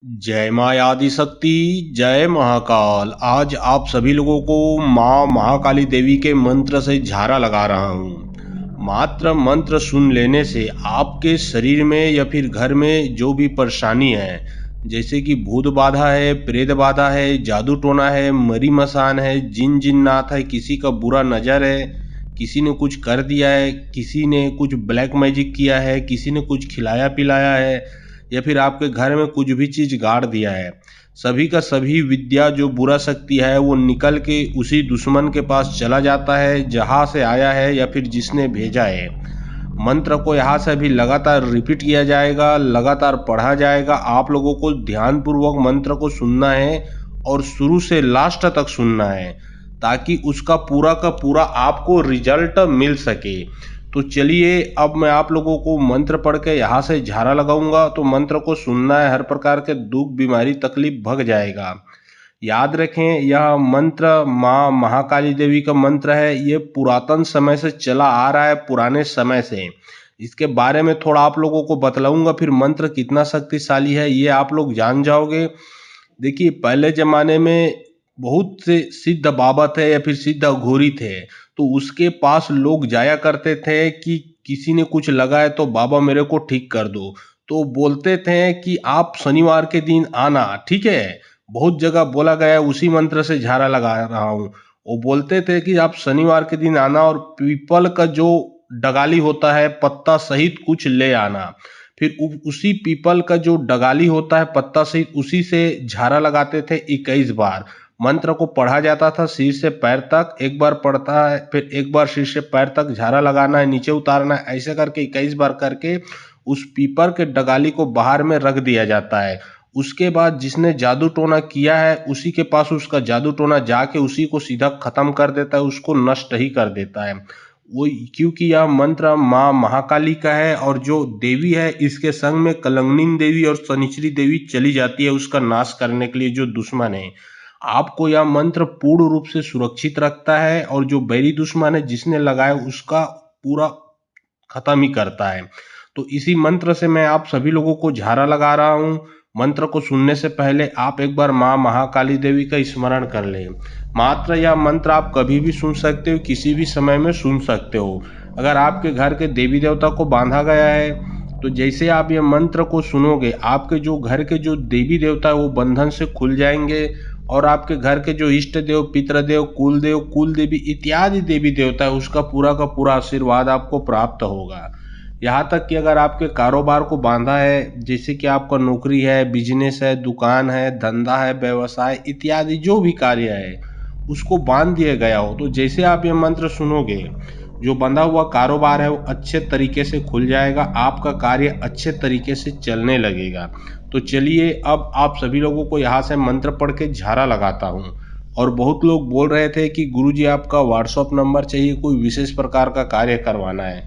जय माँ आदिशक्ति। जय महाकाल। आज आप सभी लोगों को माँ महाकाली देवी के मंत्र से झारा लगा रहा हूँ। मात्र मंत्र सुन लेने से आपके शरीर में या फिर घर में जो भी परेशानी है, जैसे कि भूत बाधा है, प्रेत बाधा है, जादू टोना है, मरी मसान है, जिन जिन्नात है, किसी का बुरा नज़र है, किसी ने कुछ कर दिया है, किसी ने कुछ ब्लैक मैजिक किया है, किसी ने कुछ खिलाया पिलाया है, या फिर आपके घर में कुछ भी चीज़ गाड़ दिया है, सभी का सभी विद्या जो बुरा शक्ति है वो निकल के उसी दुश्मन के पास चला जाता है जहाँ से आया है या फिर जिसने भेजा है। मंत्र को यहाँ से भी लगातार रिपीट किया जाएगा, लगातार पढ़ा जाएगा। आप लोगों को ध्यानपूर्वक मंत्र को सुनना है और शुरू से लास्ट तक सुनना है, ताकि उसका पूरा का पूरा आपको रिजल्ट मिल सके। तो चलिए, अब मैं आप लोगों को मंत्र पढ़ के यहाँ से झारा लगाऊंगा, तो मंत्र को सुनना है। हर प्रकार के दुख बीमारी तकलीफ भग जाएगा। याद रखें, यह मंत्र माँ महाकाली देवी का मंत्र है। ये पुरातन समय से चला आ रहा है, पुराने समय से। इसके बारे में थोड़ा आप लोगों को बतलाऊंगा, फिर मंत्र कितना शक्तिशाली है ये आप लोग जान जाओगे। देखिए, पहले ज़माने में बहुत से सिद्ध बाबा थे या फिर सिद्ध अघोरी थे, तो उसके पास लोग जाया करते थे कि किसी ने कुछ लगाए तो बाबा मेरे को ठीक कर दो। तो बोलते थे कि आप शनिवार के दिन आना, ठीक है। बहुत जगह बोला गया है, उसी मंत्र से झारा लगा रहा हूँ। वो बोलते थे कि आप शनिवार के दिन आना और पीपल का जो डगाली होता है पत्ता सहित कुछ ले आना। फिर उसी पीपल का जो डगाली होता है पत्ता सहित, उसी से झारा लगाते थे 21 बार। मंत्र को पढ़ा जाता था सिर से पैर तक। एक बार पढ़ता है, फिर एक बार सिर से पैर तक झारा लगाना है, नीचे उतारना है, ऐसे करके 21 बार करके उस पीपल के डगाली को बाहर में रख दिया जाता है। उसके बाद जिसने जादू टोना किया है उसी के पास उसका जादू टोना जाके उसी को सीधा खत्म कर देता है, उसको नष्ट ही कर देता है वो। क्योंकि यह मंत्र माँ महाकाली का है और जो देवी है इसके संग में कलंगनी देवी और शनिचरी देवी चली जाती है उसका नाश करने के लिए, जो दुश्मन है। आपको यह मंत्र पूर्ण रूप से सुरक्षित रखता है और जो बैरी दुश्मन है जिसने लगाया उसका पूरा खत्म ही करता है। तो इसी मंत्र से मैं आप सभी लोगों को झारा लगा रहा हूँ। मंत्र को सुनने से पहले आप एक बार माँ महाकाली देवी का स्मरण कर लें। मात्र यह मंत्र आप कभी भी सुन सकते हो, किसी भी समय में सुन सकते हो। अगर आपके घर के देवी देवता को बांधा गया है, तो जैसे आप ये मंत्र को सुनोगे, आपके जो घर के जो देवी देवता है वो बंधन से खुल जाएंगे और आपके घर के जो इष्ट देव, पितृदेव, कुल देवी इत्यादि देवी देवता है उसका पूरा का पूरा आशीर्वाद आपको प्राप्त होगा। यहाँ तक कि अगर आपके कारोबार को बांधा है, जैसे कि आपका नौकरी है, बिजनेस है, दुकान है, धंधा है, व्यवसाय इत्यादि जो भी कार्य है उसको बांध दिया गया हो, तो जैसे आप ये मंत्र सुनोगे, जो बंधा हुआ कारोबार है वो अच्छे तरीके से खुल जाएगा, आपका कार्य अच्छे तरीके से चलने लगेगा। तो चलिए, अब आप सभी लोगों को यहाँ से मंत्र पढ़ के झारा लगाता हूँ। और बहुत लोग बोल रहे थे कि गुरुजी आपका व्हाट्सअप नंबर चाहिए, कोई विशेष प्रकार का कार्य करवाना है।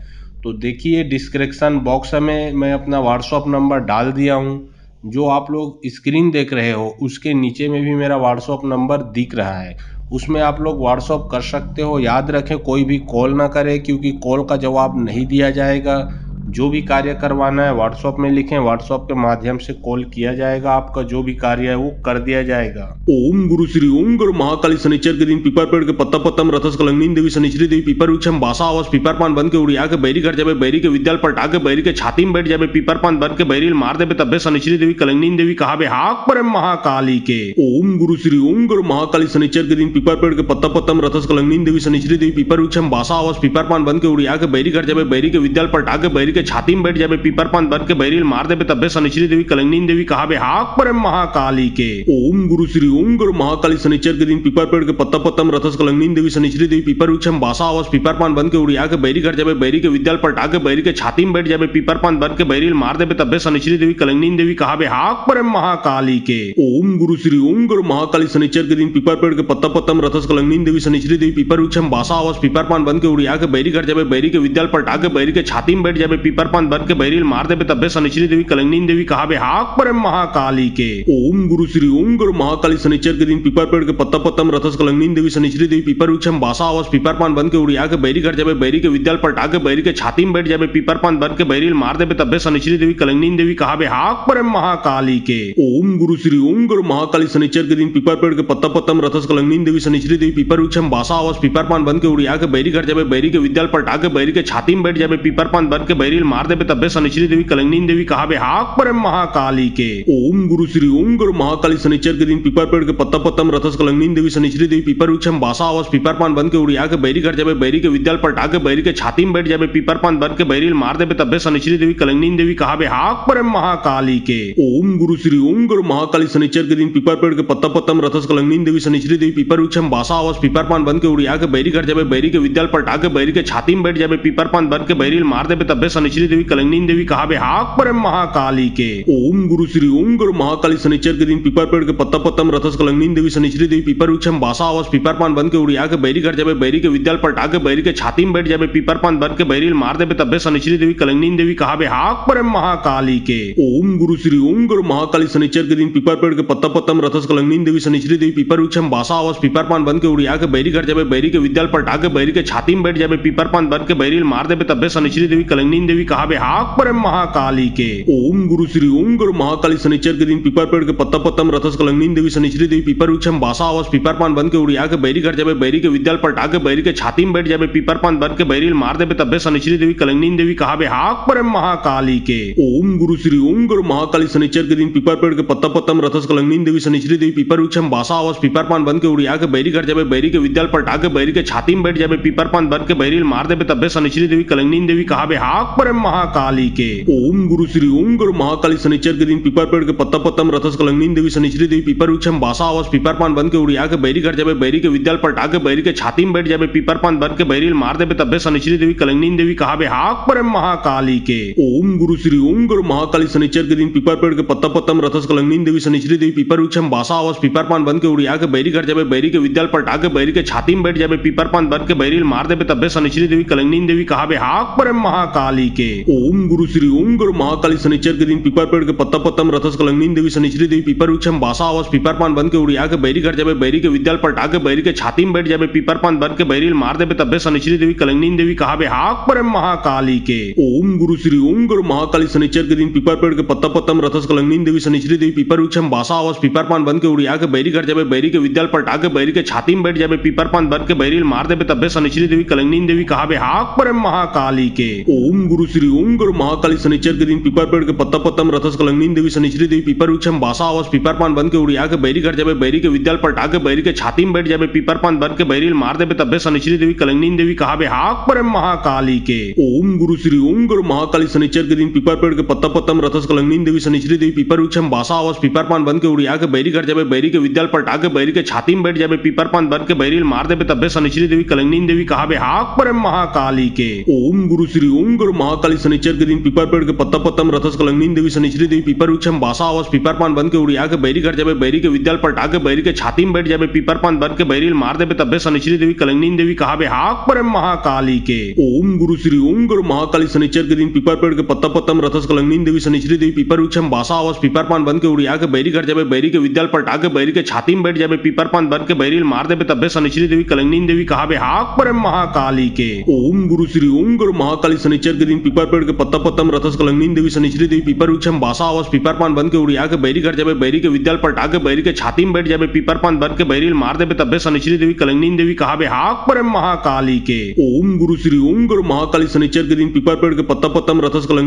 तो देखिए, डिस्क्रिप्शन बॉक्स में मैं अपना व्हाट्सअप नंबर डाल दिया हूँ। जो आप लोग स्क्रीन देख रहे हो उसके नीचे में भी मेरा व्हाट्सअप नंबर दिख रहा है, उसमें आप लोग व्हाट्सअप कर सकते हो। याद रखें, कोई भी कॉल ना करें, क्योंकि कॉल का जवाब नहीं दिया जाएगा। जो भी कार्य करवाना है व्हाट्सअप में लिखें, व्हाट्सअप के माध्यम से कॉल किया जाएगा, आपका जो भी कार्य है वो कर दिया जाएगा। ओम गुरु श्री ओम गुरु महाकाली शनिचर के दिन पीपर पेड़ के पत्ता पत्तम रथस कलंगनी देवी शनिचरी देवी पीपर वृक्षम बासा आवास पीपर पान बन के उड़िया के बैरी घर जाबे, बैरी के विद्याल पलटा के बैरी के छाती में बैठ जाबे, पीपर पान बन के बैरी मार देबे, तब्बे शनिचरी देवी कलंगनी देवी कहाबे हाक पर महाकाली के। ओम गुरु श्री ओम गुरु महाकाली शनिचर के दिन पीपर पेड़ के पत्ता पत्तम रथस कलंगनी देवी शनिचरी देवी पीपर वृक्षम बासा आवास पीपर पान बन के उड़िया के बैरी घर जाबे, बैरी के विद्याल पलटा के बैरी के छाती में बैठ जाबे, पीपर पान बन के बैरी मार देबे, तब्बे शनिचरी देवी कलंगनी देवी कहाबे हाक पर महाकाली के। ओम गुरु श्री ओम गुरु महाकाली शनिचर के दिन पीपर पेड़ के पत्ता पत्तम रथस कलंगनी देवी शनिचरी देवी पीपर वृक्षम बासा आवास पीपर पान बन के उड़िया के बैरी घर जाबे, बैरी के विद्याल पलटा के बैरी के छाती में बैठ जाबे, पीपर पान बन के बैरी मार देबे, तब्बे शनिचरी देवी कलंगनी देवी कहाबे हाक पर महाकाली के। ओम गुरु श्री ओम गुरु महाकाली शनिचर के दिन पीपर पेड़ के पत्ता पत्तम रथस कलंगनी देवी शनिचरी देवी पीपर वृक्षम बासा आवास पीपर पान बन के उड़िया के बैरी घर जाबे, बैरी के विद्याल पलटा के बैरी के छाती में बैठ जाबे, पीपर पान बन के बैरिल मार देबे तब्बे शनिश्री देवी कलंगनी देवी कहावे हाक पर महाकाली के। ओम गुरु श्री ओम गुरु महाकाली शनिचर के दिन पीपर पेड़ के पत्ता पत्तम रथस कलंगनी देवी शनिश्री देवी पीपर वृक्षम बासा आवास पीपर पान बन के उड़िया के बैरी घर जाबे बैरी के विद्याल पलटा के बैरी के छाती में बैठ जाबे पीपर पान बन के बैरिल मार देबे तब्बे शनिश्री देवी कलंगनी देवी कहावे हाक पर महाकाली के। ओम गुरु श्री ओम गुरु महाकाली शनिचर के दिन पीपर पेड़ के पत्ता पत्तम रथस कलंगनी देवी शनिश्री देवी पीपर वृक्षम बासा आवास पीपर पान बन के उड़िया के बैरी घर जाबे बैरी के विद्याल पलटा के बैरी के छाती में बैठ जाबे पीपर पान बन के बैरिल मार देबे तब्बे शनिश्री देवी कलंगनी देवी कहावे हाक पर महाकाली के। ओम गुरु श्री ओम गुरु महाकाली शनिचर के दिन पीपर पेड़ के पत्ता पत्तम रथस कलंगनी देवी शनिश्री देवी पीपर वृक्षम बासा आवास पीपर पान बन के उड़िया के बैरी घर जाबे बैरी के विद्याल पलटा के बैरी के छाती में बैठ जाबे पीपर पान बन के बैरिल मार देबे तब्बे शनिश्री देवी कलंगनी देवी कहावे हाक पर महाकाली के। ओम गुरु श्री ओम गुरु महाकाली शनिचर के दिन पीपर पेड़ के पत्ता पत्तम रथस कलंगनी देवी शनिश्री देवी पीपर वृक्षम बासा आवास पीपर पान बन के उड़िया के बैरी घर जाबे बैरी के विद्याल पलटा के बैरी के छाती में बैठ जाबे पीपर पान बन के बैरिल मार देबे तब्बे शनिश्री देवी कलंगनी देवी कहावे हाक पर महाकाली के। ओम गुरु श्री ओम गुरु महाकाली शनिचर के दिन पीपर पेड़ के पत्ता पत्तम रथस कलंगनी देवी शनिश्री देवी पीपर वृक्षम बासा आवास पीपर पान बन के उड़िया के बैरी घर जाबे बैरी के विद्याल पलटा के बैरी के छाती में बैठ जाबे पीपर पान बन के बैरिल मार देबे तब्बे शनिश्री देवी कलंगनी देवी कहावे हाक पर महाकाली के। ओम गुरु श्री ओम गुरु महाकाली शनिचर के दिन पीपर पेड़ के पत्ता पत्तम रथस कलंगनी देवी शनिश्री देवी पीपर वृक्षम बासा आवास पीपर पान बन के उड़िया के बैरी घर जाबे बैरी के विद्याल पलटा के बैरी के छाती में बैठ जाबे पीपर पान बन के बैरिल मार देबे तब्बे शनिश्री देवी कलंगनी देवी कहावे हाक पर महाकाली के। ओम गुरु श्री ओम गुरु महाकाली शनिचर के दिन पीपर पेड़ के पत्ता पत्तम रथस कलंगनी देवी शनिश्री देवी पीपर वृक्षम बासा आवास पीपर पान बन के उड़िया के बैरी घर जाबे बैरी के विद्याल पलटा के बैरी के छाती में बैठ जाबे पीपर पान बन के बैरिल मार देबे तब्बे शनिश्री देवी कलंगनी देवी कहावे हाक पर महाकाली के। ओम गुरु श्री ओम गुरु महाकाली शनिचर के दिन पीपर पेड़ के पत्ता पत्तम रथस कलंगनी देवी शनिश्री देवी पीपर वृक्षम बासा आवास पीपर पान बन के उड़िया के बैरी घर जाबे बैरी के विद्याल पलटा के बैरी के छाती में बैठ जाबे पीपर पान बन के बैरिल मार देबे तब्बे शनिश्री देवी कलंगनी देवी कहावे हाक पर महाकाली के। ओम गुरु श्री ओम गुरु महाकाली शनिचर के दिन पीपर पेड़ के पत्ता पत्तम रथस कलंगनी देवी शनिश्री देवी पीपर वृक्षम बासा आवास पीपर पान बन के उड़िया के बैरी घर जाबे बैरी के विद्याल पलटा के बैरी के छाती में बैठ जाबे पीपर पान बन के बैरिल मार देबे तब्बे शनिश्री देवी कलंगनी देवी कहावे हाक पर महाकाली के। ओम गुरु श्री ओम गुरु महाकाली शनिचर के दिन पीपर पेड़ के पत्ता पत्तम रथस कलंगनी देवी शनिश्री देवी पीपर वृक्षम बासा आवास पीपर पान बन के उड़िया के बैरी घर जाबे बैरी के विद्याल पलटा के बैरी के छाती में बैठ जाबे पीपर पान बन के बैरिल मार देबे तब्बे शनिश्री देवी कलंगनी देवी कहावे हाक पर महाकाली के। ओम गुरु श्री ओम गुरु महाकाली शनिचर के दिन पीपर पेड़ के पत्ता पत्तम रथस कलंगनी देवी शनिश्री देवी पीपर वृक्षम बासा आवास पीपर पान बन के उड़िया के बैरी घर जाबे बैरी के विद्याल पलटा के बैरी के छाती में बैठ जाबे पीपर पान बन के बैरिल मार देबे तब्बे शनिश्री देवी कलंगनी देवी कहावे हाक पर महाकाली के। ओम गुरु श्री ओम गुरु महाकाली शनिचर के दिन पीपर पेड़ के पत्ता पत्तम रथस कलंगनी देवी शनिश्री देवी पीपर वृक्षम बासा आवास पीपर पान बन के उड़िया के बैरी घर जाबे बैरी के विद्याल पलटा के बैरी के छाती में बैठ जाबे पीपर पान बन के बैरिल मार देबे तब्बे शनिश्री देवी कलंगनी देवी कहावे हाक पर महाकाली के। ओम गुरु श्री ओम गुरु महाकाली शनिचर के दिन पीपर पेड़ के पत्ता पत्तम रथस कलंगनी देवी शनिश्री देवी पीपर वृक्षम बासा आवास पीपर पान बन के उड़िया के बैरी घर जाबे बैरी के विद्याल पलटा के बैरी के छाती में बैठ जाबे पीपर पान बन के बैरिल मार देबे तब्बे शनिश्री देवी कलंगनी देवी कहावे हाक पर महाकाली के। ओम गुरु श्री ओम गुरु महाकाली शनिचर के दिन पीपर पेड़ के पत्ता पत्तम रथस कलंगनी देवी शनिश्री देवी पीपर वृक्षम बासा आवास पीपर पान बन के उड़िया के बैरी घर जाबे बैरी के विद्याल पलटा के बैरी के छाती में बैठ जाबे पीपर पान बन के बैरिल मार देबे तब्बे शनिश्री देवी कलंगनी देवी कहावे हाक पर महाकाली के। ओम गुरु श्री ओम गुरु महाकाली शनिचर के दिन पीपर पेड़ के पत्ता पत्तम रथस कलंगनी देवी शनिश्री देवी पीपर वृक्षम बासा आवास पीपर पान बन के उड़िया के बैरी घर जाबे बैरी के विद्याल पलटा के बैरी के छाती में बैठ जाबे पीपर पान बन के बैरिल मार देबे तब्बे शनिश्री देवी कलंगनी देवी कहावे हाक पर महाकाली के। ओम गुरु श्री ओम गुरु महाकाली शनिचर के दिन पीपर पेड़ के पत्ता पत्तम रथस कलंगनी देवी शनिश्री देवी पीपर वृक्षम बासा आवास पीपर पान बन के उड़िया के बैरी घर जाबे बैरी के विद्याल पलटा के बैरी के छाती में बैठ जाबे पीपर पान बन के बैरिल मार देबे तब्बे शनिश्री देवी कलंगनी देवी कहावे हाक पर महाकाली के। ओम गुरु श्री ओम गुरु महाकाली शनिचर के दिन पीपर पेड़ के पत्ता पत्तम रथस कलंगनी देवी शनिश्री देवी पीपर वृक्षम बासा आवास पीपर पान बन के उड़िया के बैरी घर जाबे बैरी के विद्याल पलटा के बैरी के छाती में बैठ जाबे पीपर पान बन के बैरिल मार देबे तब्बे शनिश्री देवी कलंगनी देवी कहावे हाक पर महाकाली के। ओम गुरु श्री ओम गुरु महाकाली शनिचर के दिन पीपर पेड़ के पत्ता पत्तम रथस कलंगनी देवी शनिश्री देवी पीपर वृक्षम बासा आवास पीपर पान बन के उड़िया के बैरी घर जाबे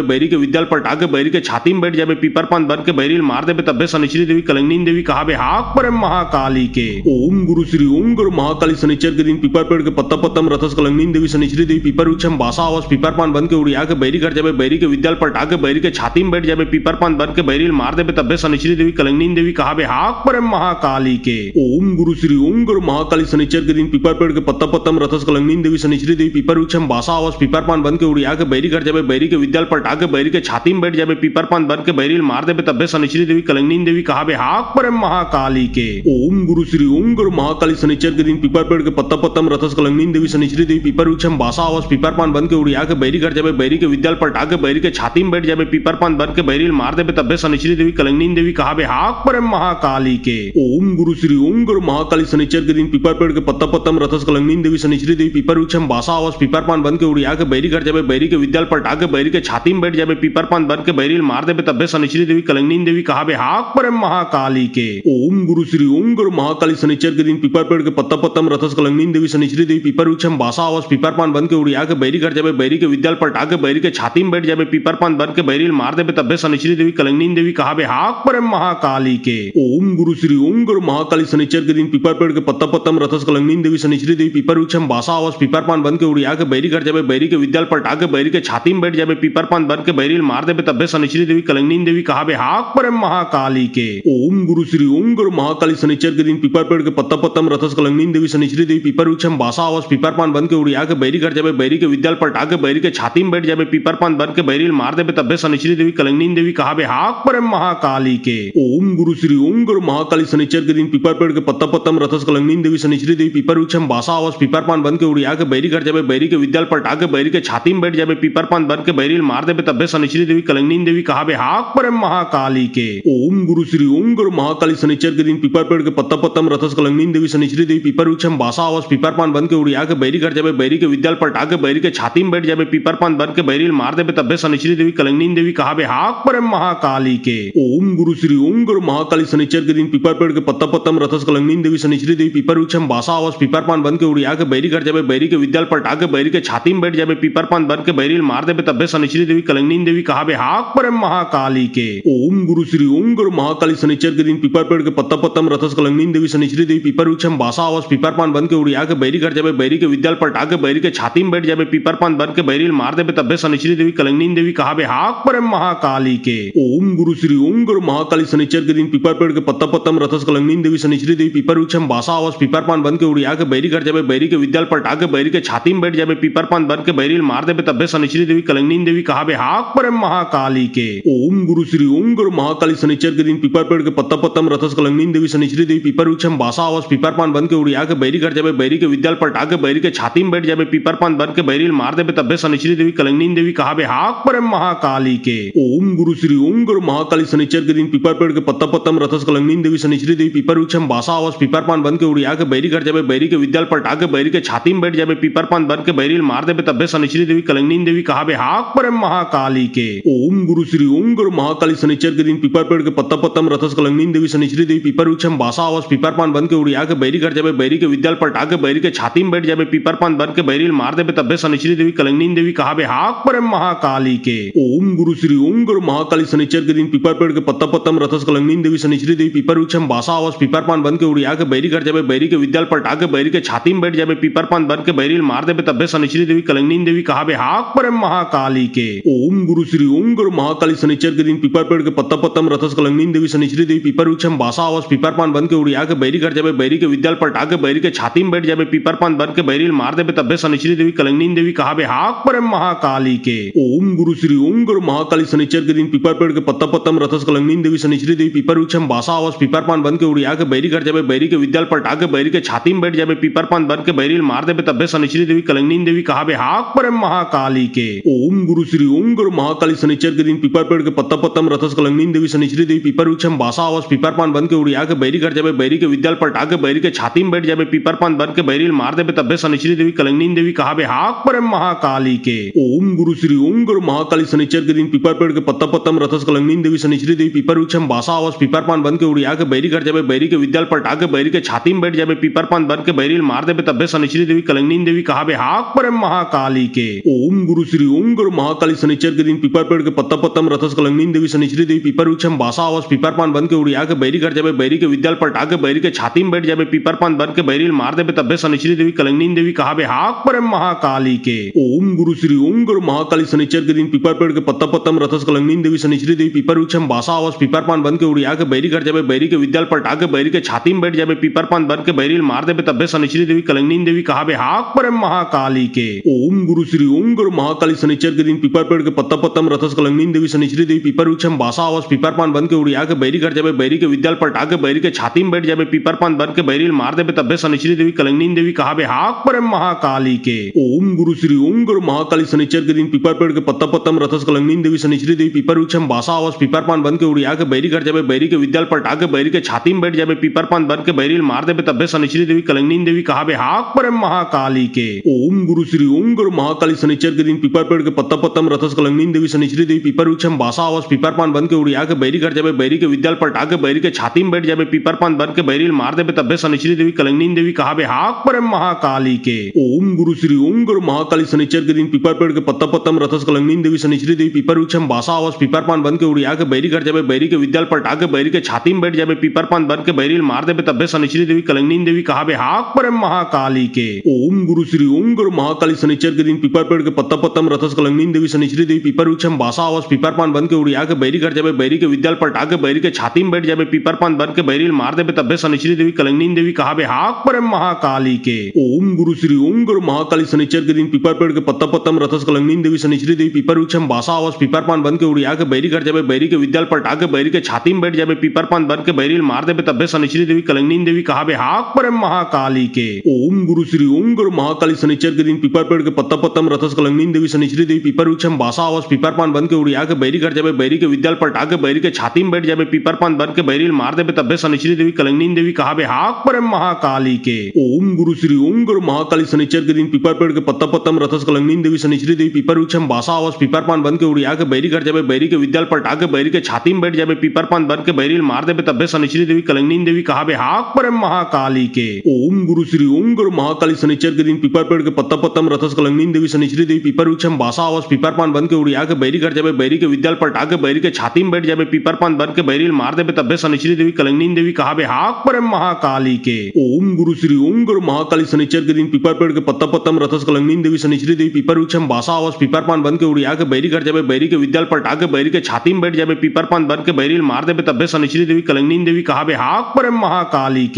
बैरी के विद्याल पलटा के बैरी के छाती में बैठ जाबे पीपर पान बन के बैरिल मार देबे तब्बे शनिश्री देवी कलंगनी देवी कहावे हाक पर महाकाली के। ओम गुरु श्री ओम गुरु महाकाली शनिचर के दिन पीपर पेड़ के पत्ता पत्तम रथस कलंगनी देवी शनिश्री देवी पीपर वृक्षम बासा आवास पीपर पान बन के उड़िया के बैरी घर जाबे बैरी के विद्याल पलटा के बैरी के छाती में बैठ जाबे पीपर पान बन के बैरिल मार देबे तब्बे शनिश्री देवी कलंगनी देवी कहावे हाक पर महाकाली के। ओम गुरु श्री ओम गुरु महाकाली शनिचर के दिन पीपर पेड़ के पत्ता पत्तम रथस कलंगनी देवी शनिश्री देवी पीपर वृक्षम बासा आवास पीपर पान बन के उड़िया के बैरी घर जाबे बैरी के विद्याल पलटा के बैरी के छाती में बैठ जाबे पीपर पान बन के बैरिल मार देबे तब्बे शनिश्री देवी कलंगनी देवी कहावे हाक पर महाकाली के। ओम गुरु श्री ओम गुरु महाकाली शनिचर के दिन पीपर पेड़ के पत्ता पत्तम रथस कलंगनी देवी शनिश्री देवी पीपर वृक्षम बासा आवास पीपर पान बन के उड़िया के बैरी घर जाबे बैरी के विद्याल पलटा के बैरी के छाती में बैठ जाबे पीपर पान बन के बैरी मार देबे तब्बे शनिश्री देवी कलंगनी देवी कहाबे हाक पर महाकाली के ओम गुरु श्री ओम गुरु महाकाली शनिचर के दिन पीपर पेड़ के पत्ता पत्तम रथस कलंगनी देवी शनिश्री देवी पीपर वृक्षम बासा आवास पीपर पान बन के उड़िया के बैरी घर जाबे बैरी के विद्याल पलटा के बैरी के छाती में बैठ जाबे पीपर पान बन के बैरी मार देबे तब्बे शनिश्री देवी कलंगनी देवी कहाबे हाक पर महाकाली के ओम गुरु श्री ओम गुरु महाकाली शनिचर के दिन पीपर पेड़ के पत्ता पत्तम रथस कलंगनी देवी शनिश्री देवी पीपर वृक्षम बासा आवास पीपर पान बन के उड़िया के बैरी घर जाबे बैरी के विद्याल पलटा के बैरी के छाती में बैठ जाबे पीपर पान बन के बैरी मार देबे तब्बे शनिश्री देवी कलंगनी देवी कहाबे हाक पर महाकाली के ओम गुरु श्री ओम गुरु महाकाली शनिचर के दिन पीपर पेड़ के पत्ता पत्तम रथस कलंगनी देवी शनिश्री देवी पीपर वृक्षम बासा आवास पीपर पान बन के उड़िया के बैरी घर जाबे बैरी के विद्याल पलटा के बैरी के छाती में बैठ जाबे पीपर पान बन के बैरी मार देबे तब्बे शनिश्री देवी कलंगनी देवी कहाबे हाक पर महाकाली के ओम गुरु श्री ओम गुरु महाकाली शनिचर के दिन पीपर पेड़ के पत्ता पत्तम रथस कलंगनी देवी शनिश्री देवी पीपर वृक्षम बासा आवास पीपर पान बन के उड़िया के बैरी घर जाबे बैरी के विद्याल पलटा के बैरी के छाती में बैठ जाबे पीपर पान बन के बैरी मार देबे तब्बे शनिश्री देवी कलंगनी देवी कहाबे हाक पर महाकाली के ओम गुरु श्री ओम गुरु महाकाली शनिचर के दिन पीपर पेड़ के पत्ता पत्तम रथस कलंगनी देवी शनिश्री देवी पीपर वृक्षम बासा आवास पीपर पान बन के उड़िया के बैरी घर जाबे बैरी के विद्याल पलटा के बैरी के छाती में बैठ जाबे पीपर पान बन के बैरी मार देबे तब्बे शनिश्री देवी कलंगनी देवी कहाबे हाक पर महाकाली के ओम गुरु श्री ओम गुरु महाकाली शनिचर के दिन पीपर पेड़ के पत्ता पत्तम रथस कलंगनी देवी शनिश्री देवी पीपर वृक्षम बासा आवास पीपर पान बन के उड़िया के बैरी घर जाबे बैरी के विद्याल पलटा के बैरी के छाती में बैठ जाबे पीपर पान बन के बैरी मार देबे तब्बे शनिश्री देवी कलंगनी देवी कहाबे हाक पर महाकाली के ओम गुरु श्री ओम गुरु महाकाली शनिचर के दिन पीपर पेड़ के पत्ता पत्तम रथस कलंगनी देवी शनिश्री देवी पीपर वृक्षम बासा आवास पीपर पान बन के उड़िया के बैरी घर जाबे बैरी के विद्याल पलटा के बैरी के छाती में बैठ जाबे पीपर पान बन के बैरी मार देबे तब्बे शनिश्री देवी कलंगनी देवी कहाबे हाक पर महाकाली के ओम गुरु श्री ओम गुरु महाकाली शनिचर के दिन पीपर पेड़ के पत्ता पत्तम रथस कलंगनी देवी शनिश्री देवी पीपर वृक्षम बासा आवास पीपर पान बन के उड़िया के बैरी घर जाबे बैरी के विद्याल पलटा के बैरी के छाती में बैठ जाबे पीपर पान बन के बैरी मार देबे तब्बे शनिश्री देवी कलंगनी देवी कहाबे हाक पर महाकाली के ओम गुरु श्री ओम गुरु महाकाली शनिचर के दिन पीपर पेड़ के पत्ता पत्तम रथस कलंगनी देवी शनिश्री देवी पीपर वृक्षम बासा आवास पीपर पान बन के उड़िया के बैरी घर जाबे बैरी के विद्याल पलटा के बैरी के छाती में बैठ जाबे पीपर पान बन के बैरी मार देबे तब्बे शनिश्री देवी कलंगनी देवी कहाबे हाक पर महाकाली के ओम गुरु श्री ओम गुरु महाकाली शनिचर के दिन पीपर पेड़ के पत्ता पत्तम रथस कलंगनी देवी शनिश्री देवी पीपर वृक्षम बासा आवास पीपर पान बन के उड़िया के बैरी घर जाबे बैरी के विद्याल पलटा के बैरी के छाती में बैठ जाबे पीपर पान बन के बैरी मार देबे तब्बे शनिश्री देवी कलंगनी देवी कहाबे हाक पर महाकाली के ओम गुरु श्री ओम गुरु महाकाली शनिचर के दिन पीपर पेड़ के पत्ता पत्तम रथस कलंगनी देवी शनिश्री देवी पीपर वृक्षम बासा आवास पीपर पान बन के उड़िया के बैरी घर जाबे बैरी के विद्याल पलटा के बैरी के छाती में बैठ जाबे पीपर पान बन के बैरी मार देबे तब्बे शनिश्री देवी कलंगनी देवी कहाबे हाक पर महाकाली के ओम गुरु श्री ओम गुरु महाकाली शनिचर के दिन पीपर पेड़ के पत्ता पत्तम रथस कलंगनी देवी शनिश्री देवी पीपर वृक्षम बासा आवास पीपर पान बन के उड़िया के बैरी घर जाबे बैरी के विद्याल पलटा के बैरी के छाती में बैठ जाबे पीपर पान बन के बैरी मार देबे तब्बे शनिश्री देवी कलंगनी देवी कहाबे हाक पर महाकाली के ओम गुरु श्री ओम गुरु महाकाली शनिचर के दिन पीपर पेड़ के पत्ता पत्तम रथस कलंगनी देवी शनिश्री देवी पीपर वृक्षम बासा आवास पीपर पान बन के उड़िया के बैरी घर जाबे बैरी के विद्याल पलटा के बैरी के छाती में बैठ जाबे पीपर पान बन के बैरी मार देबे तब्बे शनिश्री देवी कलंगनी देवी कहाबे हाक पर महाकाली के ओम गुरु श्री ओम गुरु महाकाली शनिचर के दिन पीपर पेड़ के पत्ता पत्तम रथस कलंगनी देवी शनिश्री देवी पीपर वृक्षम बासा आवास पीपर पान बन के उड़िया के बैरी घर जाबे बैरी के विद्याल पलटा के बैरी के छाती में बैठ जाबे पीपर पान बन के बैरी मार देबे तब्बे शनिश्री देवी कलंगनी देवी कहाबे हाक पर महाकाली के ओम गुरु श्री ओम गुरु महाकाली शनिचर के दिन पीपर पेड़ के पत्ता पत्तम रथस कलंगनी देवी शनिश्री देवी पीपर वृक्षम बासा आवास पीपर पान बन के उड़िया के बैरी घर जाबे बैरी के विद्याल पलटा के बैरी के छाती में बैठ जाबे पीपर पान बन के बैरी मार देबे तब्बे शनिश्री देवी कलंगनी देवी कहाबे हाक पर महाकाली के ओम गुरु श्री ओम गुरु महाकाली शनिचर के दिन पीपर पेड़ के पत्ता पत्तम रथस कलंगनी देवी शनिश्री देवी पीपर वृक्षम बासा आवास पीपर पान बन के उड़िया के बैरी घर जाबे बैरी के विद्याल पलटा के बैरी के छाती में बैठ जाबे पीपर पान बन के बैरी मार देबे तब्बे शनिश्री देवी कलंगनी देवी कहाबे हाक पर महाकाली के ओम गुरु श्री ओम गुरु महाकाली शनिचर के दिन पीपर पेड़ के पत्ता पत्तम रथस कलंगनी देवी शनिश्री देवी पीपर वृक्षम बासा आवास पीपर पान बन के उड़िया के बैरी घर जाबे बैरी के विद्याल पलटा के बैरी के छाती में बैठ जाबे पीपर पान बन के बैरी मार देबे तब्बे शनिश्री देवी कलंगनी देवी कहाबे हाक पर महाकाली के ओम गुरु श्री ओम गुरु महाकाली शनिचर के दिन पीपर पेड़ के पत्ता पत्तम रथस कलंगनी देवी शनिश्री देवी पीपर वृक्षम बासा आवास पीपर पान बन के उड़िया के बैरी घर जाबे बैरी के विद्याल पलटा के बैरी के छाती में बैठ जाबे पीपर पान बन के बैरी मार देबे तब्बे शनिश्री देवी कलंगनी देवी कहाबे हाक पर महाकाली के ओम गुरु श्री ओम गुरु महाकाली शनिचर के दिन पीपर पेड़ के पत्ता पत्तम रथस कलंगनी देवी शनिश्री देवी पीपर वृक्षम बासा आवास पीपर पान बन के उड़िया के बैरी घर जाबे बैरी के विद्याल पलटा के बैरी के छाती में बैठ जाबे पीपर पान बन के बैरी मार देबे तब्बे शनिश्री देवी कलंगनी देवी कहाबे हाक पर महाकाली के ओम गुरु श्री ओम गुरु महाकाली शनिचर के दिन पीपर पेड़ के पत्ता पत्तम रथस कलंगनी देवी शनिश्री देवी पीपर वृक्षम बासा आवास पीपर पान बन के उड़िया के बैरी घर जाबे बैरी के विद्याल पलटा के बैरी के छाती में बैठ जाबे पीपर पान बन के बैरी मार देबे तब्बे शनिश्री देवी कलंगनी देवी कहाबे हाक हाक परम महाकाली के। ओम गुरु श्री ओम गुरु महाकाली शनिचर के दिन पीपर पेड़ के पत्ता पत्तम रथस कलंगनीन देवी शनिश्री देवी पीपर वृक्षम बासा आवास पीपर पान बन के उड़िया के बैरी घर जाबे बैरी के विद्याल पलटा के बैरी के छाती में बैठ जाबे पीपर पान बन के बैरी मार देबे तब्बे शनिश्री देवी कलंगनीन देवी कहाबे हाक परम महाकाली के। ओम गुरु श्री ओम गुरु महाकाली शनिचर के दिन पीपर पेड़ के पत्ता पत्तम रथस कलंगनीन देवी शनिश्री देवी पीपर वृक्षम बासा आवास पीपर पान बन के उड़िया के बैरी घर जाबे बैरी के विद्याल पलटा के बैरी के छाती में बैठ जाबे पीपर पान बन के बैरी मार देबे तब्बे शनिश्री देवी कलंगनीन देवी कहाबे हाक परम महाकाली के। ओम गुरु श्री ओम गुरु महाकाली शनिचर के दिन पीपर पेड़ के पत्ता पत्तम रथस कलंगनीन देवी शनिश्री देवी पीपर वृक्षम बासा आवास पीपर पान बन के उड़िया के बैरी घर जाबे बैरी के विद्याल पलटा के बैरी के छाती में बैठ जाबे पीपर पान बन के बैरी मार देबे तब्बे शनिश्री देवी कलंगनीन देवी कहाबे हाक परम महाकाली के। ओम गुरु श्री ओम गुरु महाकाली शनिचर के दिन पीपर पेड़ के पत्ता पत्तम रथस कलंगनीन देवी शनिश्री देवी पीपर वृक्षम बासा आवास पीपर पान बन के उड़िया के बैरी घर जाबे बैरी के विद्याल पलटा के बैरी के छाती में बैठ जाबे पीपर पान बन के बैरी मार देबे तब्बे शनिश्री देवी कलंगनीन देवी कहाबे हाक परम महाकाली के। ओम गुरु श्री ओम गुरु महाकाली शनिचर के दिन पीपर पेड़ के पत्ता पत्तम रथस कलंगनीन देवी शनिश्री देवी पीपर वृक्षम बासा आवास पीपर पान बन के उड़िया के बैरी घर जाबे बैरी के विद्याल पलटा के बैरी के छाती में बैठ जाबे पीपर पान बन के बैरी मार देबे तब्बे शनिश्री देवी कलंगनीन देवी कहाबे हाक परम महाकाली के। ओम गुरु श्री ओम गुरु महाकाली शनिचर के दिन पीपर पेड़ के पत्ता पत्तम रथस कलंगनीन देवी शनिश्री देवी पीपर वृक्षम बासा आवास पीपर पान बन के उड़िया के बैरी घर जाबे बैरी के विद्याल पलटा के बैरी के छाती में बैठ जाबे पीपर पान बन के बैरी मार देबे तब्बे शनिश्री देवी कलंगनीन देवी कहाबे हाक परम महाकाली के। ओम गुरु श्री ओम गुरु महाकाली शनिचर के दिन पीपर पेड़ के पत्ता पत्तम रथस कलंगनीन देवी शनिश्री देवी पीपर वृक्षम बासा आवास पीपर पान बन के उड़िया के बैरी घर जाबे बैरी के विद्याल पलटा के बैरी के छाती में बैठ जाबे पीपर पान बन के बैरी मार देबे तब्बे शनिश्री देवी कलंगनीन देवी कहाबे हाक परम महाकाली के। ओम गुरु श्री ओम गुरु महाकाली शनिचर के दिन पीपर पेड़ के पत्ता पत्तम रथस कलंगनीन देवी शनिश्री देवी पीपर वृक्षम बासा आवास पीपर पान बन के उड़िया के बैरी घर जाबे बैरी के विद्याल पलटा के बैरी के छाती में बैठ जाबे पीपर पान बन के बैरी मार देबे तब्बे शनिश्री देवी कलंगनीन देवी कहाबे हाक परम महाकाली के। ओम गुरु श्री ओम गुरु महाकाली शनिचर के दिन पीपर पेड़ के पत्ता पत्तम रथस कलंगनीन देवी शनिश्री देवी पीपर वृक्षम बासा आवास पीपर पान बन के उड़िया के बैरी घर जाबे बैरी के विद्याल पलटा के बैरी के छाती में बैठ जाबे पीपर पान बन के बैरी मार देबे तब्बे शनिश्री देवी कलंगनीन देवी कहाबे हाक परम महाकाली के।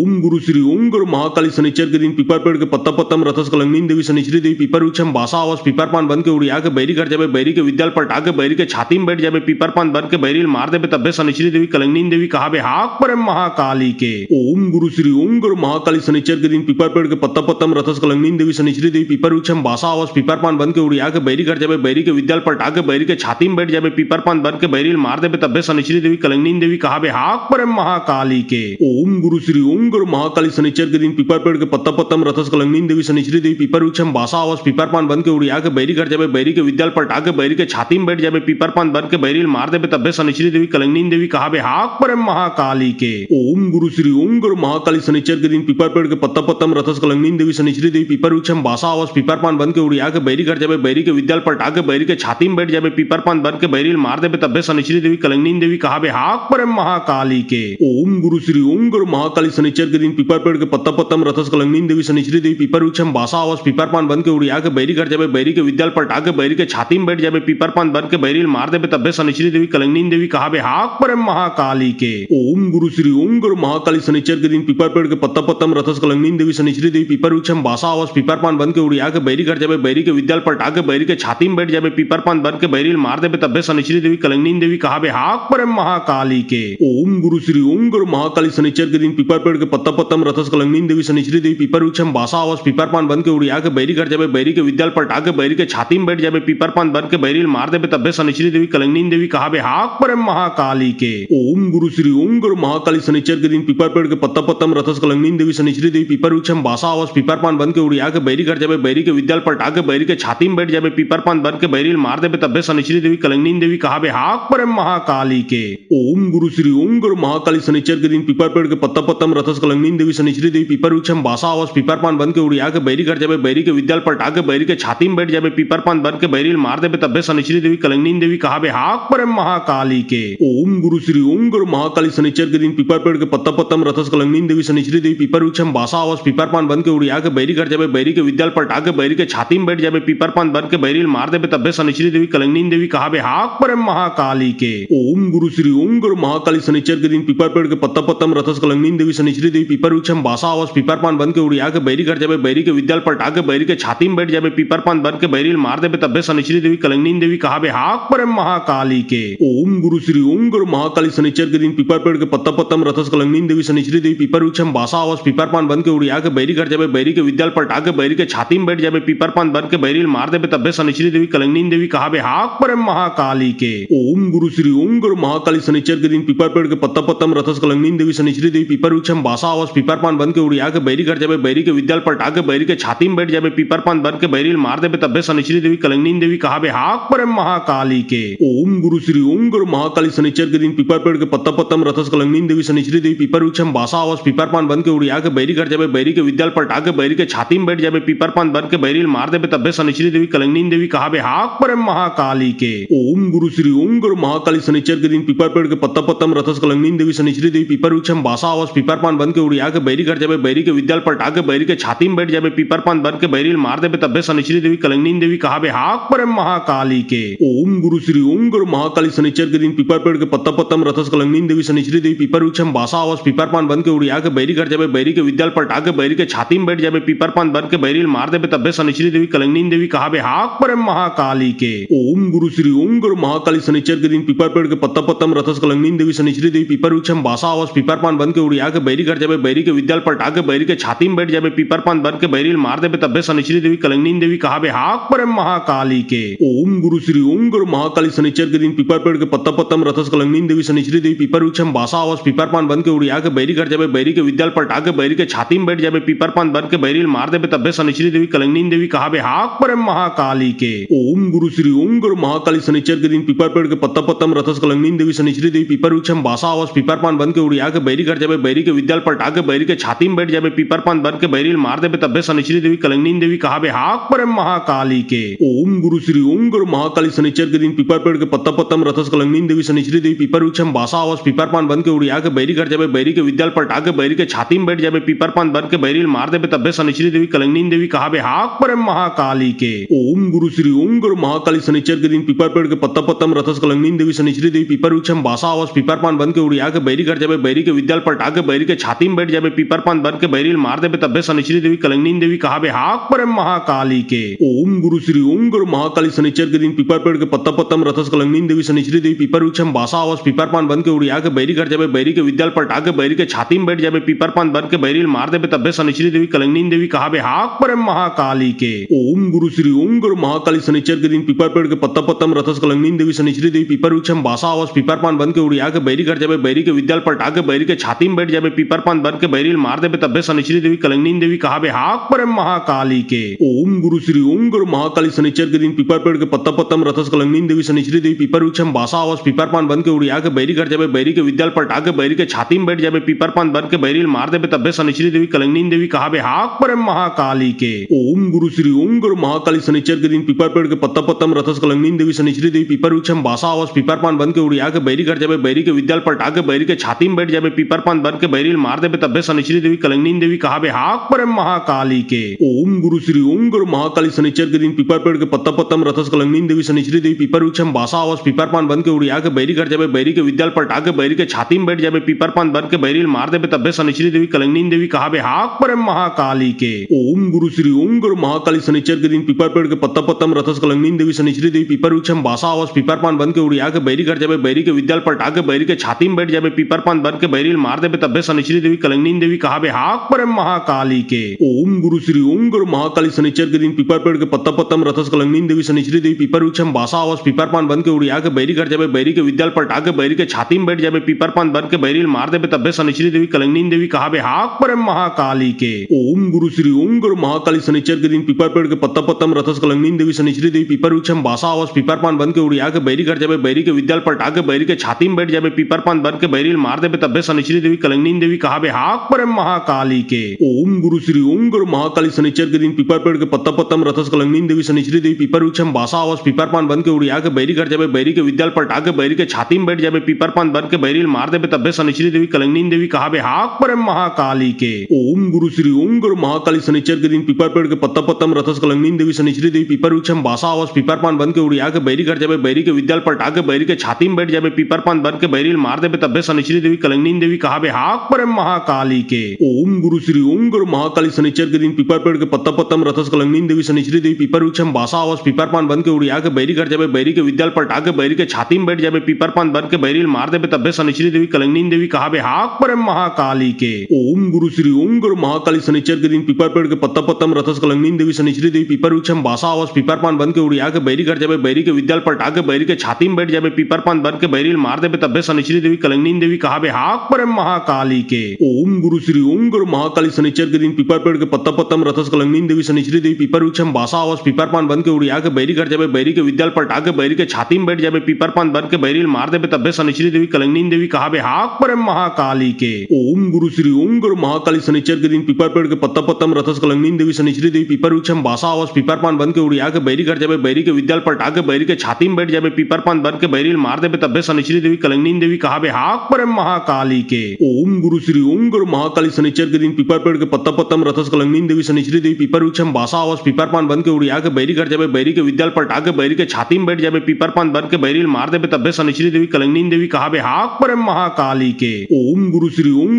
ओम गुरु श्री ओम गुरु महाकाली शनिचर के दिन पीपर पेड़ के पत्ता पत्तम रथस कलंगनीन देवी शनिश्री देवी पीपर वृक्षम बासा आवास पीपर पान बन के उड़िया के बैरी घर जाबे बैरी के विद्याल पलटा के बैरी के छाती में बैठ जाबे पीपर पान बन के बैरी मार देबे तब्बे शनिश्री देवी कलंगनीन देवी कहाबे हाक परम महाकाली के। ओम गुरु श्री ओम गुरु महाकाली शनिचर के दिन पीपर पेड़ के पत्ता पत्तम रथस कलंगनीन देवी शनिश्री देवी पीपर वृक्षम बासा आवास पीपर पान बन के उड़िया के बैरी घर जाबे बैरी के विद्याल पलटा के बैरी के छाती में बैठ जाबे पीपर पान बन के बैरी मार देबे तब्बे शनिश्री देवी कलंगनीन देवी कहाबे हाक परम महाकाली के। ओम गुरु श्री ओम गुरु महाकाली शनिचर के दिन पीपर पेड़ के पत्ता पत्तम रथस कलंगनीन देवी शनिश्री देवी पीपर वृक्षम बासा आवास पीपर पान बन के उड़िया के बैरी घर जाबे बैरी के विद्याल पलटा के बैरी के छाती में बैठ जाबे पीपर पान बन के बैरी मार देबे तब्बे शनिश्री देवी कलंगनीन देवी कहाबे हाक परम महाकाली के। ओम गुरु श्री ओम गुरु महाकाली शनिचर के दिन पीपर पेड़ के पत्ता पत्तम रथस कलंगनीन देवी शनिश्री देवी पीपर वृक्षम बासा आवास पीपर पान बन के उड़िया के बैरी घर जाबे बैरी के विद्याल पलटा के बैरी के छाती में बैठ जाबे पीपर पान बन के बैरी मार देबे तब्बे शनिश्री देवी कलंगनीन देवी कहाबे हाक परम महाकाली के। ओम गुरु श्री ओम गुरु महाकाली शनिचर के दिन पीपर पेड़ के पत्ता पत्तम रथस कलंगनीन देवी शनिश्री देवी पीपर वृक्षम बासा आवास पीपर पान बन के उड़िया के बैरी घर जाबे बैरी के विद्याल पलटा के बैरी के छाती में बैठ जाबे पीपर पान बन के बैरी मार देबे तब्बे शनिश्री देवी कलंगनीन देवी कहाबे हाक परम महाकाली के। ओम गुरु श्री ओम गुरु महाकाली शनिचर के दिन पीपर पेड़ के पत्ता पत्तम रथस कलंगनीन देवी शनिश्री देवी पीपर वृक्षम बासा आवास पीपर पान बन के उड़िया के बैरी घर जाबे बैरी के विद्याल पलटा के बैरी के छाती में बैठ जाबे पीपर पान बन के बैरी मार देबे तब्बे शनिश्री देवी कलंगनीन देवी कहाबे हाक परम महाकाली के। ओम गुरु श्री ओम गुरु महाकाली शनिचर के दिन पीपर पेड़ के पत्ता पत्तम रथस कलंगनीन देवी शनिश्री देवी पीपर वृक्षम बासा आवास पीपर पान बन के उड़िया के बैरी घर जाबे बैरी के विद्याल पलटा के बैरी के छाती में बैठ जाबे पीपर पान बन के बैरी मार देबे तब्बे शनिश्री देवी कलंगनीन देवी कहाबे हाक परम महाकाली के। ओम गुरु श्री ओम गुरु महाकाली शनिचर के दिन पीपर पेड़ के पत्ता पत्तम रथस कलंगनीन देवी शनिश्री देवी पीपर वृक्षम बासा आवास पीपर पान बन के उड़िया के बैरी घर जाबे बैरी के विद्याल पलटा के बैरी के छाती में बैठ जाबे पीपर पान बन के बैरी मार देबे तब्बे शनिश्री देवी कलंगनीन देवी कहाबे हाक परम महाकाली के। ओम गुरु श्री ओम गुरु महाकाली शनिचर के दिन पीपर पेड़ के पत्ता पत्तम रथस कलंगनीन देवी शनिश्री देवी पीपर वृक्षम बासा आवास पीपर पान बन के उड़िया के बैरी घर जाबे बैरी के विद्याल पलटा के बैरी के छाती में बैठ जाबे पीपर पान बन के बैरी मार देबे तब्बे शनिश्री देवी कलंगनीन देवी कहाबे हाक परम महाकाली के। ओम गुरु श्री ओम गुरु महाकाली शनिचर के दिन पीपर पेड़ के पत्ता पत्तम रथस कलंगनीन देवी शनिश्री देवी पीपर वृक्षम बासा आवास पीपर पान बन के उड़िया के बैरी घर जाबे बैरी के विद्याल पलटा के बैरी के छाती में बैठ जाबे पीपर पान बन के बैरी मार देबे तब्बे शनिश्री देवी कलंगनीन देवी कहाबे हाक परम महाकाली के। ओम गुरु श्री ओम गुरु महाकाली शनिचर के दिन पीपर पेड़ के पत्ता पत्तम रथस कलंगनीन देवी शनिश्री देवी पीपर वृक्षम बासा आवास पीपर पान बन के उड़िया के बैरी घर जाबे बैरी के विद्याल पलटा के बैरी के छाती में बैठ जाबे पीपर पान बन के बैरी मार देबे तब्बे शनिश्री देवी कलंगनीन देवी कहाबे हाक परम महाकाली के। ओम गुरु श्री ओम गुरु महाकाली शनिचर के दिन पीपर पेड़ के पत्ता पत्तम रथस कलंगनीन देवी शनिश्री देवी पीपर वृक्षम बासा आवास पीपर पान बन के उड़िया के बैरी कर जाबे बैरी के विद्यालय पलटा के बैरी के छाती में बैठ जाबे पीपर पान बन के बैरी मार देबे तब्बे सनिश्री देवी कलंगनी देवी कहाबे हाक पर महाकाली के ओम गुरु श्री ओम गुरु महाकाली शनिचर के दिन पीपर पेड़ के पत्ता पत्तम रथस कलंगनी देवी शनिश्री देवी पीपर वृक्षम बासा आवास पीपर पान बन के उड़िया के बैरी कर जाबे बैरी के विद्यालय पलटा के बैरी के छाती में बैठ जाबे पीपर पान बन के बैरी मार देबे तब्बे शनिश्री देवी कलंगनी देवी कहाबे हाक पर महाकाली के ओम गुरु श्री ओम गुरु महाकाली शनिचर के दिन पीपर पेड़ के पत्ता पत्तम रथस कलंगनी देवी शनिश्री देवी पीपर वृक्षम बासा आवास पीपर पान बन के उड़िया के बैरी कर जाबे बैरी के विद्यालय पलटा के बैरी के छाती में बैठ जाबे पीपर पान बन के बैरी मार देबे तब्बे शनिश्री देवी कलंगनी देवी कहाबे हाक पर महाकाली के ओम गुरु श्री ओम गुरु महाकाली शनिचर के दिन पीपर पेड़ के पत्ता पत्तम रथस कलंगनी देवी शनिश्री देवी पीपर वृक्षम बासा आवास पीपर पान बन के उड़िया के बैरी कर जाबे बैरी के विद्यालय पलटा के बैरी के छाती में बैठ जाबे पीपर पान बन के बैरी मार देबे तब्बे शनिश्री देवी कलंगनी देवी कहाबे हाक पर महाकाली के ओम गुरु श्री ओम गुरु महाकाली शनिचर के दिन पीपर पेड़ के पत्ता पत्तम रथस कलंगनी देवी शनिश्री देवी पीपर वृक्षम बासा आवास पीपर पान बन के उड़िया के बैरी कर जाबे बैरी के विद्यालय पलटा के बैरी के छाती में बैठ जाबे पीपर पान बन के बैरी मार देबे तब्बे शनिश्री देवी कलंगनी देवी कहाबे हाक पर महाकाली के ओम गुरु श्री ओम गुरु महाकाली शनिचर के दिन पीपर पेड़ के पत्ता पत्तम रथस कलंगनी देवी शनिश्री देवी पीपर वृक्षम बासा आवास पीपर पान बन के उड़िया के बैरी कर जाबे बैरी के विद्यालय पलटा के बैरी के छाती में बैठ जाबे पीपर पान बन के बैरी मार देबे तब्बे शनिश्री देवी कलंगनी देवी कहाबे हाक पर महाकाली के ओम गुरु श्री ओम गुरु महाकाली शनिचर के दिन पीपर पेड़ के पत्ता पत्तम रथस कलंगनी देवी शनिश्री देवी पीपर वृक्षम बासा आवास पीपर पान बन के उड़िया के बैरी कर जाबे बैरी के विद्यालय पलटा के बैरी के छाती में बैठ जाबे पीपर पान बन के बैरी मार देबे तब्बे शनिश्री देवी कलंगनी देवी कहाबे हाक पर महाकाली के ओम गुरु श्री ओम गुरु महाकाली शनिचर के दिन पीपर पेड़ के पत्ता पत्तम रथस कलंगनी देवी शनिश्री देवी पीपर वृक्षम बासा आवास पीपर पान बन के उड़िया के बैरी कर जाबे बैरी के विद्यालय पलटा के बैरी के छाती में बैठ जाबे पीपर पान बन के बैरी मार देबे तब्बे शनिश्री देवी कलंगनी देवी कहाबे हाक पर महाकाली के ओम गुरु श्री ओम गुरु महाकाली शनिचर के दिन पीपर पेड़ के पत्ता पत्तम रथस कलंगनी देवी शनिश्री देवी पीपर वृक्षम बासा आवास पीपर पान बन के उड़िया के बैरी कर जाबे बैरी के विद्यालय पलटा के बैरी के छाती में बैठ जाबे पीपर पान बन के बैरी मार देबे तब्बे शनिश्री देवी कलंगनी देवी कहाबे हाक पर महाकाली के ओम गुरु श्री ओम गुरु महाकाली शनिचर के दिन पीपर पेड़ के पत्ता पत्तम रथस कलंगनी देवी शनिश्री देवी पीपर वृक्षम बासा आवास पीपर पान बन के उड़िया के बैरी कर जाबे बैरी के विद्यालय पलटा के बैरी के छाती में बैठ जाबे पीपर पान बन के बैरी मार देबे तब्बे शनिश्री देवी कलंगनी देवी कहाबे हाक पर महाकाली के ओम गुरु श्री ओम गुरु महाकाली शनिचर के दिन पीपर पेड़ के पत्ता पत्तम रथस कलंगनी देवी शनिश्री देवी पीपर वृक्षम बासा आवास पीपर पान बन के उड़िया के बैरी कर जाबे बैरी के विद्यालय पलटा के बैरी के छाती में बैठ जाबे पीपर पान बन के बैरी मार देबे तब्बे शनिश्री देवी कलंगनी देवी कहाबे हाक पर महाकाली के ओम गुरु श्री ओम गुरु महाकाली शनिचर के दिन पीपर पेड़ के पत्ता पत्तम रथस कलंगनी देवी शनिश्री देवी पीपर वृक्षम बासा आवास पीपर पान बन के उड़िया के बैरी कर जाबे बैरी के विद्यालय पलटा के बैरी के छाती में बैठ जाबे पीपर पान बन के बैरी मार देबे तब्बे शनिश्री देवी कलंगनी देवी कहाबे हाक पर महाकाली के ओम गुरु श्री ओम गुरु महाकाली शनिचर के दिन पीपर पेड़ के पत्ता पत्तम रथस कलंगनी देवी शनिश्री देवी पीपर वृक्षम बासा आवास पीपर पान बन के उड़िया के बैरी कर जाबे बैरी के विद्यालय पलटा के बैरी के छाती में बैठ जाबे पीपर पान बन के बैरी मार देबे तब्बे शनिश्री देवी कलंगनी देवी कहाबे हाक पर महाकाली के ओम गुरु श्री ओम गुरु महाकाली शनिचर के दिन पीपर पेड़ के पत्ता पत्तम रथस कलंगनी देवी शनिश्री देवी पीपर वृक्षम बासा आवास पीपर पान बन के उड़िया के बैरी कर जाबे बैरी के विद्यालय पलटा के बैरी के छाती में बैठ जाबे पीपर पान बन के बैरी मार देबे तब्बे शनिश्री देवी कलंगनी देवी कहाबे हाक पर महाकाली के ओम गुरु श्री ओम गुरु महाकाली शनिचर के दिन पीपर पेड़ के पत्ता पत्तम रथस कलंगनी देवी शनिश्री देवी पीपर वृक्षम बासा आवास पीपर पान बन के उड़िया के बैरी कर जाबे बैरी के विद्यालय पलटा के बैरी के छाती में बैठ जाबे पीपर पान बन के बैरी मार देबे तब्बे शनिश्री देवी कलंगनी देवी कहाबे हाक पर महाकाली के ओम गुरु श्री ओम गुरु महाकाली शनिचर के दिन पीपर पेड़ के पत्ता पत्तम रथस कलंगनी देवी शनिश्री देवी पीपर वृक्षम बासा आवास पीपर पान बन के उड़िया के बैरी कर जाबे बैरी के विद्यालय पलटा के बैरी के छाती में बैठ जाबे पीपर पान बन के बैरी मार देबे तब्बे शनिश्री देवी कलंगनी देवी कहाबे हाक पर महाकाली के ओम गुरु श्री ओम गुरु महाकाली शनिचर के दिन पीपर पेड़ के पत्ता पत्तम रथस कलंगनी देवी शनिश्री देवी पीपर वृक्षम बासा आवास पीपर पान बन के उड़िया के बैरी कर जाबे बैरी के विद्यालय पलटा के बैरी के छाती में बैठ जाबे पीपर पान बन के बैरी मार देबे तब्बे शनिश्री देवी कलंगनी देवी कहाबे हाक पर महाकाली के ओम गुरु श्री ओम गुरु महाकाली शनिचर के दिन पीपर पेड़ के पत्ता पत्तम रथस कलंगनी देवी शनिश्री देवी पीपर वृक्षम बासा आवास पीपर पान बन के उड़िया के बैरी कर जाबे बैरी के विद्यालय पलटा के बैरी के छाती में बैठ जाबे पीपर पान बन के बैरी मार देबे तब्बे शनिश्री देवी कलंगनी देवी कहाबे हाक पर महाकाली के ओम गुरु श्री ओम गुरु महाकाली शनिचर के दिन पीपर पेड़ के पत्ता पत्तम रथस कलंगनी देवी शनिश्री देवी पीपर वृक्षम बासा आवास पीपर पान बन के उड़िया के बैरी कर जाबे बैरी के विद्यालय पलटा के बैरी के छाती में बैठ जाबे पीपर पान बन के बैरी मार देबे तब्बे शनिश्री देवी कलंगनी देवी कहाबे हाक पर महाकाली के ओम गुरु श्री ओम गुरु महाकाली शनिचर के दिन पीपर पेड़ के पत्ता पत्तम रथस कलंगनी देवी शनिश्री देवी पीपर वृक्षम बासा आवास पीपर पान बन के उड़िया के बैरी कर जाबे बैरी के विद्यालय पलटा के बैरी के छाती में बैठ जाबे पीपर पान बन के बैरी मार देबे तब्बे शनिश्री देवी कलंगनी देवी कहाबे हाक पर महाकाली के ओम गुरु श्री ओम गुरु महाकाली शनिचर के दिन पीपर पेड़ के पत्ता पत्तम रथस कलंगनी देवी शनिश्री देवी पीपर वृक्षम बासा आवास पीपर पान बन के उड़िया के बैरी कर जाबे बैरी के विद्यालय पलटा के बैरी के छाती में बैठ जाबे पीपर पान बन के बैरी मार देबे तब्बे शनिश्री देवी कलंगनी देवी कहाबे हाक पर महाकाली के ओम गुरु श्री ओम गुरु महाकाली महाकाली शनिचर के दिन पीपर पेड़ के पत्ता पत्तम रथस कलंगनीन देवी शनिचरी देवी पीपर वृक्षम बासा आवास पीपर पान बन के उड़िया के बैरी कर जाबे बैरी के विद्याल पलटा के बैरी के छाती में बैठ जाबे पीपर पान बन के बैरी मार देबे तब्बे शनिचरी देवी कलंगनीन देवी कहाबे हाक परम महाकाली के ओम गुरु महाकाली शनिचर के दिन पीपर पेड़ के पत्ता पत्तम रथस कलंगनीन देवी शनिचरी देवी पीपर वृक्षम बासा आवास पीपर पान बन के उड़िया के बैरी कर जाबे बैरी के विद्याल पलटा के बैरी के छाती में बैठ जाबे पीपर पान बन के बैरी मार देबे तब्बे शनिचरी देवी कलंगनीन देवी कहाबे हाक परम महाकाली के ओम गुरु महाकाली शनिचर के दिन पीपर पेड़ के पत्ता पत्तम रथस कलंगनीन देवी शनिचरी देवी पीपर वृक्षम बासा आवास पीपर पान बन के उड़िया के बैरी कर जाबे बैरी के विद्याल पलटा के बैरी के छाती में बैठ जाबे पीपर पान बन के बैरी मार देबे तब्बे शनिचरी देवी कलंगनीन देवी कहाबे हाक परम महाकाली के ओम गुरु महाकाली शनिचर के दिन पीपर पेड़ के पत्ता पत्तम रथस कलंगनीन देवी शनिचरी देवी पीपर वृक्षम बासा आवास पीपर पान बन के उड़िया के बैरी कर जाबे बैरी के विद्याल पलटा के बैरी के छाती में बैठ जाबे पीपर पान बन के बैरी मार देबे तब्बे शनिचरी देवी कलंगनीन देवी कहाबे हाक परम महाकाली के ओम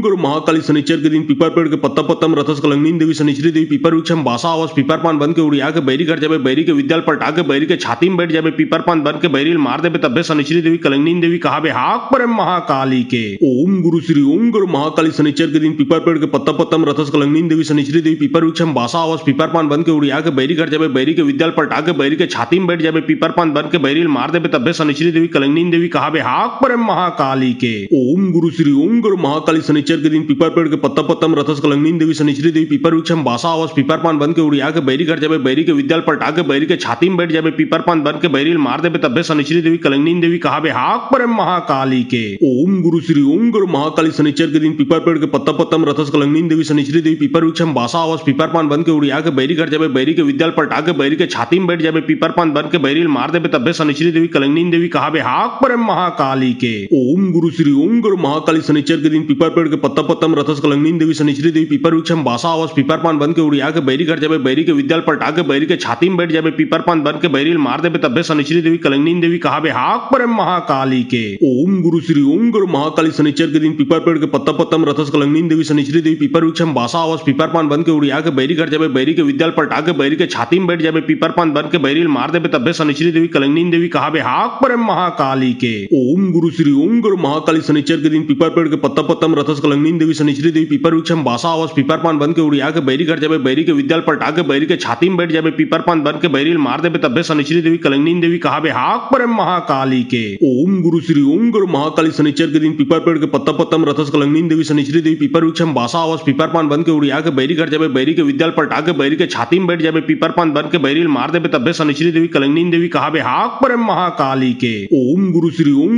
गुरु महाकाली शनिचर के दिन पीपर पेड़ के पत्ता पत्तम रथस कलंगनीन देवी शनिचरी देवी पीपर वृक्षम बासा आवास पीपर पान बन के उड़िया के बैरी कर जाबे बैरी के विद्याल पलटा के बैरी के छाती में बैठ जाबे पीपर पान बन के बैरी मार देबे तब्बे शनिचरी देवी कलंगनीन देवी कहाबे हाक परम महाकाली के ओम गुरु महाकाली शनिचर के दिन पीपर पेड़ के पत्ता पत्तम रथस कलंगनीन देवी शनिचरी देवी पीपर वृक्षम बासा आवास पीपर पान बन के उड़िया के बैरी कर जाबे बैरी के विद्याल पलटा के बैरी के छाती में बैठ जाबे पीपर पान बन के बैरी मार देबे तब्बे शनिचरी देवी कलंगनीन देवी कहाबे हाक परम महाकाली के ओम गुरु महाकाली शनिचर के दिन पीपर पेड़ के पत्ता पत्तम रथस कलंगनीन देवी शनिचरी देवी पीपर वृक्षम बासा आवास पीपर पान बन के उड़िया के बैरी कर जाबे बैरी के विद्याल पलटा के बैरी के छाती में बैठ जाबे पीपर पान बन के बैरी मार देबे तब्बे शनिचरी देवी कलंगनीन देवी कहाबे हाक परम महाकाली के ओम गुरु महाकाली शनिचर के दिन पीपर पेड़ के पत्ता पत्तम रथस कलंगनीन देवी शनिचरी देवी पीपर वृक्षम बासा आवास पीपर पान बन के उड़िया के बैरी कर जाबे बैरी के विद्याल पलटा के बैरी के छाती में बैठ जाबे पीपर पान बन के बैरी मार देबे तब्बे शनिचरी देवी कलंगनीन देवी कहाबे हाक परम महाकाली के ओम गुरु महाकाली शनिचर के दिन पीपर पेड़ के पत्ता पत्तम रथस कलंगनीन देवी शनिचरी देवी पीपर वृक्षम बासा आवास पीपर पान बन के उड़िया के बैरी कर जाबे बैरी के विद्याल पलटा के बैरी के छाती में बैठ जाबे पीपर पान बन के बैरी मार देबे तब्बे शनिचरी देवी कलंगनीन देवी कहाबे हाक परम महाकाली के ओम गुरु महाकाली शनिचर के दिन पीपर पेड़ के पत्ता पत्तम रथस कलंगनीन देवी शनिचरी देवी पीपर वृक्षम बासा आवास पीपर पान बन के उड़िया के बैरी कर जाबे बैरी के विद्याल पलटा के बैरी के छाती में बैठ जाबे पीपर पान बन के बैरी मार देबे तब्बे शनिचरी देवी कलंगनीन देवी कहाबे हाक परम महाकाली के ओम गुरु महाकाली शनिचर के दिन पीपर पेड़ के पत्ता पत्तम रथस कलंगनीन देवी शनिचरी देवी पीपर वृक्षम बासा आवास पीपर पान बन के उड़िया के बैरी कर जाबे बैरी के विद्याल पलटा के बैरी के छाती में बैठ जाबे पीपर पान बन के बैरी मार देबे तब्बे शनिचरी देवी कलंगनीन देवी कहाबे हाक परम महाकाली के ओम गुरु महाकाली शनिचर के दिन पीपर पेड़ के पत्ता पत्तम रथस कलंगनीन देवी शनिचरी देवी पीपर वृक्षम बासा आवास पीपर पान बन के उड़िया के बैरी कर जाबे बैरी के विद्याल पलटा के बैरी के छाती में बैठ जाबे पीपर पान बन के बैरी मार देबे तब्बे शनिचरी देवी कलंगनीन देवी कहाबे हाक परम महाकाली के ओम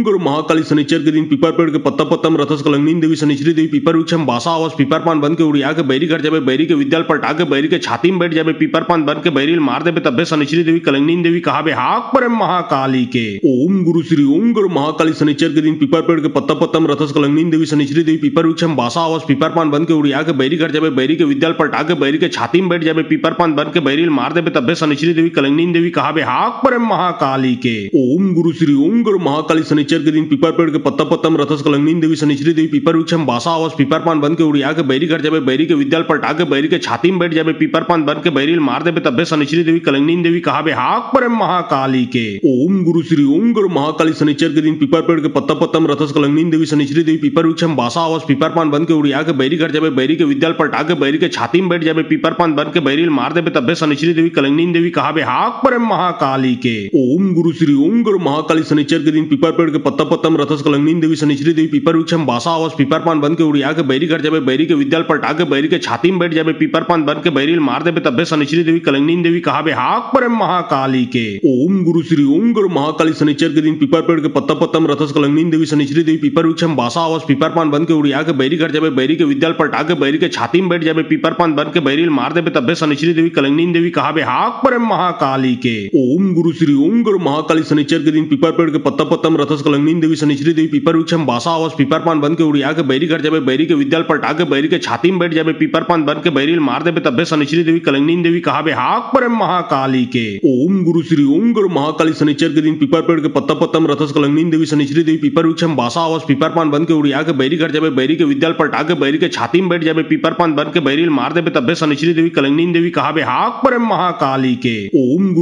गुरु महाकाली शनिचर के दिन पीपर पेड़ के पत्ता पत्तम रथस कलंगनीन देवी शनिचरी देवी पीपर वृक्षम बासा आवास पीपर पान बन के उड़िया के बैरी कर जाबे बैरी के विद्याल पलटा के बैरी के छाती में बैठ जाबे पीपर पान बन के बैरी मार देबे तब्बे शनिचरी देवी कलंगनीन देवी कहाबे हाक परम महाकाली के ओम गुरु महाकाली शनिचर के दिन पीपर पेड़ के पत्ता पत्तम रथस कलंगनीन देवी शनिचरी देवी पीपर वृक्षम बासा आवास पीपर पान बन के उड़िया के बैरी कर जाबे बैरी के विद्याल पलटा के बैरी के छाती में बैठ जाबे पीपर पान बन के बैरी मार देबे तब्बे शनिचरी देवी कलंगनीन देवी कहाबे हाक परम महाकाली के ओम गुरु महाकाली शनिचर के दिन पीपर पेड़ के पत्ता पत्तम रथस कलंगनीन देवी शनिचरी देवी पीपर वृक्षम बासा आवास पीपर पान बन के उड़िया के बैरी कर जाबे बैरी के विद्याल पलटा के बैरी के छाती में बैठ जाबे पीपर पान बन के बैरी मार देबे तब्बे शनिचरी देवी कलंगनीन देवी कहाबे हाक परम महाकाली के ओम गुरु महाकाली शनिचर के दिन पीपर पेड़ के पत्ता पत्तम रथस कलंगनीन देवी शनिचरी देवी पीपर वृक्षम बासा आवास पीपर पान बन के उड़िया के बैरी कर जाबे बैरी के विद्याल पलटा के बैरी के छाती में बैठ जाबे पीपर पान बन के बैरी मार देबे तब्बे शनिचरी देवी कलंगनीन देवी कहाबे हाक परम महाकाली के ओम गुरु महाकाली शनिचर के दिन पीपर पेड़ के पत्ता पत्तम रथस कलंगनीन देवी शनिचरी देवी पीपर वृक्षम बासा आवास पीपर पान बन के उड़िया के बैरी कर जाबे बैरी के विद्याल पलटा के बैरी के छाती में बैठ जाबे पीपर पान बन के बैरी मार देबे तब्बे शनिचरी देवी कलंगनीन देवी कहाबे हाक परम महाकाली के ओम गुरु महाकाली शनिचर के दिन पीपर पेड़ के पत्ता पत्तम रथस कलंगनीन देवी शनिचरी देवी पीपर वृक्षम बासा आवास पीपर पान बन के उड़िया के बैरी कर जाबे बैरी के विद्याल पलटा के बैरी के छाती में बैठ जाबे पीपर पान बन के बैरी मार देबे तब्बे शनिचरी देवी कलंगनीन देवी कहाबे हाक परम महाकाली के ओम गुरु महाकाली शनिचर के दिन पीपर पेड़ के पत्ता पत्तम रथस कलंगनीन देवी शनिचरी देवी पीपर वृक्षम बासा आवास पीपर पान बन के उड़िया के बैरी कर जाबे बैरी के विद्याल पलटा के बैरी के छाती में बैठ जाबे पीपर पान बन के बैरी मार देबे तब्बे शनिचरी देवी कलंगनीन देवी कहाबे हाक परम महाकाली के ओम गुरु महाकाली शनिचर के दिन पीपर पेड़ के पत्ता पत्तम रथस कलंगनीन देवी शनिचरी देवी पीपर वृक्षम बासा आवास पीपर पान बन के उड़िया के बैरी कर जाबे बैरी के विद्याल पलटा के बैरी के छाती में बैठ जाबे पीपर पान बन के बैरी मार देबे तब्बे शनिचरी देवी कलंगनीन देवी कहाबे हाक परम महाकाली के ओम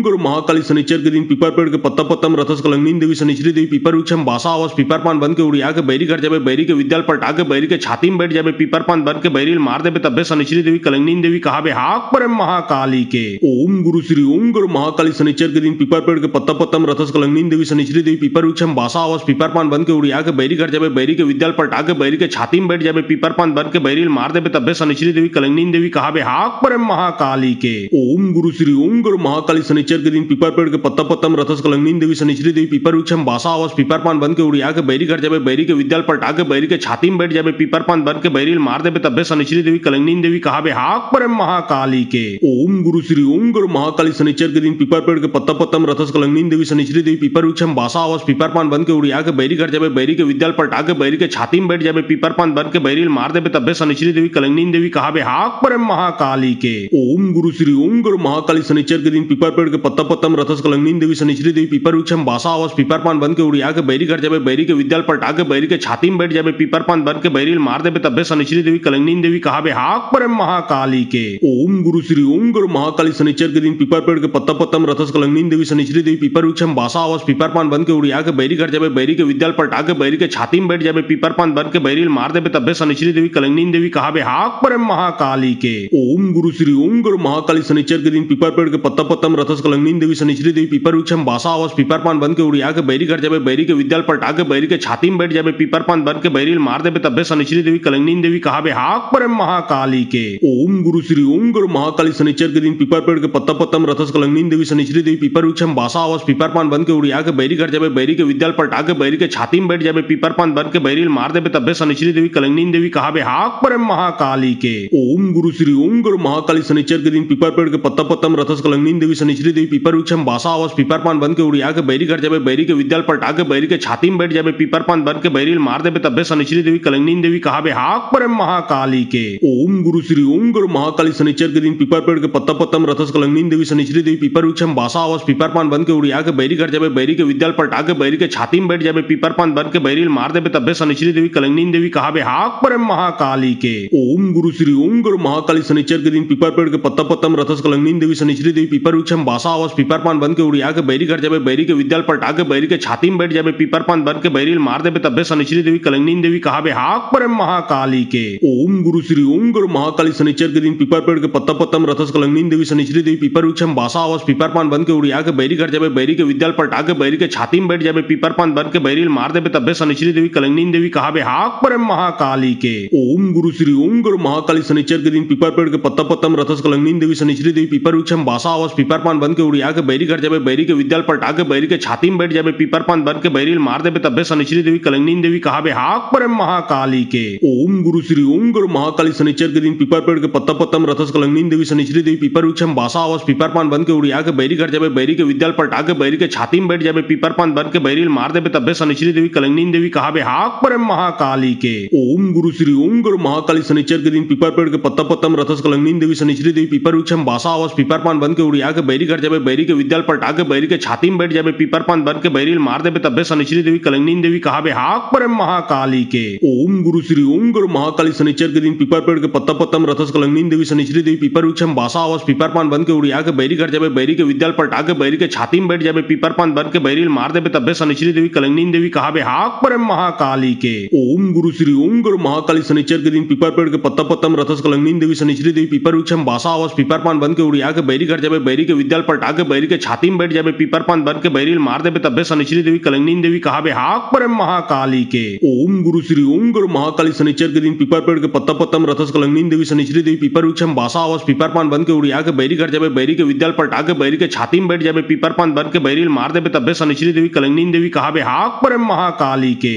गुरु महाकाली शनिचर के दिन पीपर पेड़ के पत्ता पत्तम रथस कलंगनीन देवी शनिचरी देवी पीपर वृक्षम बासा आवास पीपर पान बन के उड़िया के बैरी कर जाबे बैरी के विद्याल पलटा के बैरी के छाती में बैठ जाबे पीपर पान बन के बैरी बैरिल मार देबे तब्बे शनिश्री देवी कलंगनी देवी कहाबे हाक परम महाकाली के। ओम गुरु श्री ओम गुरु महाकाली शनिचर के दिन पीपर पेड़ के पत्ता पत्तम रथस कलंगनी देवी शनिश्री देवी पीपर वृक्षम बासा आवास पीपर पान बन के उड़िया के बैरी घर जाबे बैरी के विद्याल पलटा के बैरी के छाती में बैठ जाबे पीपर पान बन के बैरिल मार देबे तब्बे शनिश्री देवी कलंगनी देवी कहाबे हाक परम महाकाली के। ओम गुरु श्री ओम गुरु महाकाली शनिचर के दिन पीपर पेड़ के पत्ता पत्तम रथस कलंगनी देवी शनिश्री देवी पीपर वृक्षम बासा आवास पीपर पान बन के उड़िया के बैरी घर जाबे बैरी के विद्याल पलटा के बैरी के छाती में बैठ जाबे पीपर पान बन के बैरिल मार देबे तब्बे शनिश्री देवी कलंगनी देवी कहाबे हाक परम महाकाली के। ओम गुरु श्री ओम गुरु महाकाली शनिचर के दिन पीपर पेड़ के पत्ता पत्तम रथस कलंगनी देवी शनिश्री देवी पीपर वृक्षम बासा आवास पीपर पान बन के उड़िया के बैरी घर जाबे बैरी के विद्याल पलटा के बैरी के छाती में बैठ जाबे पीपर पान बन के बैरिल मार देबे तब्बे शनिश्री देवी कलंगनी देवी कहाबे हाक परम महाकाली के। ओम गुरु श्री ओम गुरु महाकाली शनिचर के दिन पीपर पेड़ के पत्ता पत्तम रथस कलंगनी देवी शनिश्री देवी पीपर वृक्षम बासा आवास पीपर पान बन के उड़िया के बैरी घर जाबे बैरी के विद्याल पलटा के बैरी के छाती में बैठ जाबे पीपर पान बन के बैरिल मार देबे तब्बे शनिश्री देवी कलंगनी देवी कहाबे हाक परम महाकाली के। ओम गुरु श्री ओम गुरु महाकाली शनिचर के दिन पीपर पेड़ के पत्ता पत्तम रथस कलंगनी देवी शनिश्री देवी पीपर वृक्षम बासा आवास पीपर पान बन के उड़िया के बैरी घर जाबे बैरी के विद्याल पलटा के बैरी के छाती में बैठ जाबे पीपर पान बन के बैरिल मार देबे तब्बे शनिश्री देवी कलंगनी देवी कहाबे हाक परम महाकाली के। ओम गुरु श्री ओम गुरु महाकाली शनिचर के दिन पीपर पेड़ के पत्ता पत्तम रथस कलंगनी देवी शनिश्री देवी पीपर वृक्षम बासा आवास पीपर पान बन के उड़िया के बैरी घर जाबे बैरी के विद्याल पलटा के बैरी के छाती में बैठ जाबे पीपर पान बन के बैरिल मार देबे तब्बे शनिश्री देवी कलंगनी देवी कहाबे हाक परम महाकाली के। ओम गुरु श्री ओम गुरु महाकाली शनिचर के दिन पीपर पेड़ के पत्ता पत्तम रथस कलंगनी देवी शनिश्री देवी पीपर वृक्षम बासा आवास पीपर पान बन के उड़िया के बैरी घर जाबे बैरी के विद्याल पलटा के बैरी के छाती में बैठ जाबे पीपर पान बन के बैरिल मार देबे तब्बे शनिश्री देवी कलंगनी देवी कहाबे हाक परम महाकाली के। ओम गुरु श्री ओम गुरु महाकाली शनिचर के दिन पीपर पेड़ के पत्ता पत्तम रथस कलंगनी देवी शनिश्री देवी पीपर वृक्षम बासा आवास पीपर पान बन के उड़िया के बैरी घर जाबे बैरी के विद्याल पलटा के बैरी के छाती में बैठ जाबे पीपर पान बन के बैरिल मार देबे तब्बे शनिश्री देवी कलंगनी देवी कहाबे हाक परम महाकाली के। ओम गुरु श्री ओम गुरु महाकाली शनिचर के दिन पीपर पेड़ के पत्ता पत्तम रथस कलंगनी देवी शनिश्री देवी पीपर वृक्षम बासा आवास पीपर पान बन के उड़िया के बैरी घर जाबे बैरी के विद्याल पलटा के बैरी के छाती में बैठ जाबे पीपर पान बन के बैरिल मार देबे तब्बे शनिश्री देवी कलंगनी देवी कहाबे हाक परम महाकाली के। ओम गुरु श्री ओम गुरु महाकाली शनिचर के दिन पीपर पेड़ के पत्ता पत्तम रथस कलंगनी देवी शनिश्री देवी पीपर वृक्षम बासा आवास पीपर पान बन के उड़िया के बैरी घर जाबे बैरी के विद्याल पलटा के बैरी के छाती में बैठ जाबे पीपर पान बन के बैरिल मार देबे तब्बे शनिश्री देवी कलंगनी देवी कहाबे हाक परम महाकाली के। ओम गुरु श्री ओम गुरु महाकाली शनिचर के दिन पीपर पेड़ के पत्ता पत्तम रथस कलंगनी देवी शनिश्री देवी पीपर वृक्षम बासा आवास पीपर पान बन के उड़िया के बैरी घर जाबे बैरी के विद्याल पलटा के बैरी के छाती में बैठ जाबे पीपर पान बन के बैरिल मार देबे तब्बे शनिश्री देवी कलंगनी देवी कहाबे हाक परम महाकाली के। ओम गुरु श्री ओम गुरु महाकाली शनिचर के दिन पीपर पेड़ के पत्ता पत्तम रथस कलंगनी देवी शनिश्री देवी पीपर वृक्षम बासा आवास पीपर पान बन के उड़िया के बैरी घर जाबे बैरी के विद्याल पलटा के बैरी के छाती में बैठ जाबे पीपर पान बन के बैरिल मार देबे तब्बे शनिश्री देवी कलंगनी देवी कहाबे हाक परम महाकाली के। ओम गुरु श्री ओम गुरु महाकाली शनिचर के दिन पीपर पेड़ के पत्ता पत्तम रथस कलंगनी देवी शनिश्री देवी पीपर वृक्षम बासा आवास पीपर पान बन के उड़िया के बैरी घर जाबे बैरी के विद्याल पलटा के बैरी के छाती में बैठ जाबे पीपर पान बन के बैरिल मार देबे तब्बे शनिश्री देवी कलंगनी देवी कहाबे हाक परम महाकाली के। ओम गुरु श्री ओम गुरु महाकाली शनिचर के दिन पीपर पेड़ के पत्ता पत्तम रथस कलंगनी देवी शनिश्री देवी पीपर वृक्षम बासा आवास पीपर पान बन के उड़िया के बैरी घर जाबे बैरी के विद्याल पलटा के बैरी के छाती में बैठ जाबे पीपर पान बन के बैरिल मार देबे तब्बे शनिश्री देवी कलंगनी देवी कहाबे हाक परम महाकाली के। ओम गुरु श्री ओम गुरु महाकाली शनिचर के दिन पीपर पेड़ के पत्ता पत्तम रथस कलंगनी देवी शनिश्री देवी पीपर वृक्षम बासा आवास पीपर पान बन के उड़िया के बैरी घर जाबे बैरी के विद्याल पलटा के बैरी के छाती में बैठ जाबे पीपर पान बन के बैरिल मार देबे तब्बे शनिश्री देवी कलंगनी देवी कहाबे हाक परम महाकाली के। ओम गुरु श्री ओम गुरु महाकाली शनिचर के दिन पीपर पेड़ के पत्ता पत्तम रथस कलंगनी देवी शनिश्री देवी पीपर वृक्षम बासा आवास पीपर पान बन के उड़िया के बैरी घर जाबे बैरी के विद्याल पलटा के बैरी के छाती में बैठ जाबे पीपर पान बन के बैरिल मार देबे तब्बे शनिश्री देवी कलंगनी देवी कहाबे हाक परम महाकाली के। ओम गुरु श्री ओम गुरु महाकाली शनिचर के दिन पीपर पेड़ के पत्ता पत्तम रथस कलंगनी देवी शनिश्री देवी पीपर वृक्षम बासा आवास पीपर पान बन के उड़िया के बैरी घर जाबे बैरी के विद्याल पलटा के बैरी के छाती में बैठ जाबे पीपर पान बन के बैरिल मार देबे तब्बे शनिश्री देवी कलंगनी देवी कहाबे हाक परम महाकाली के।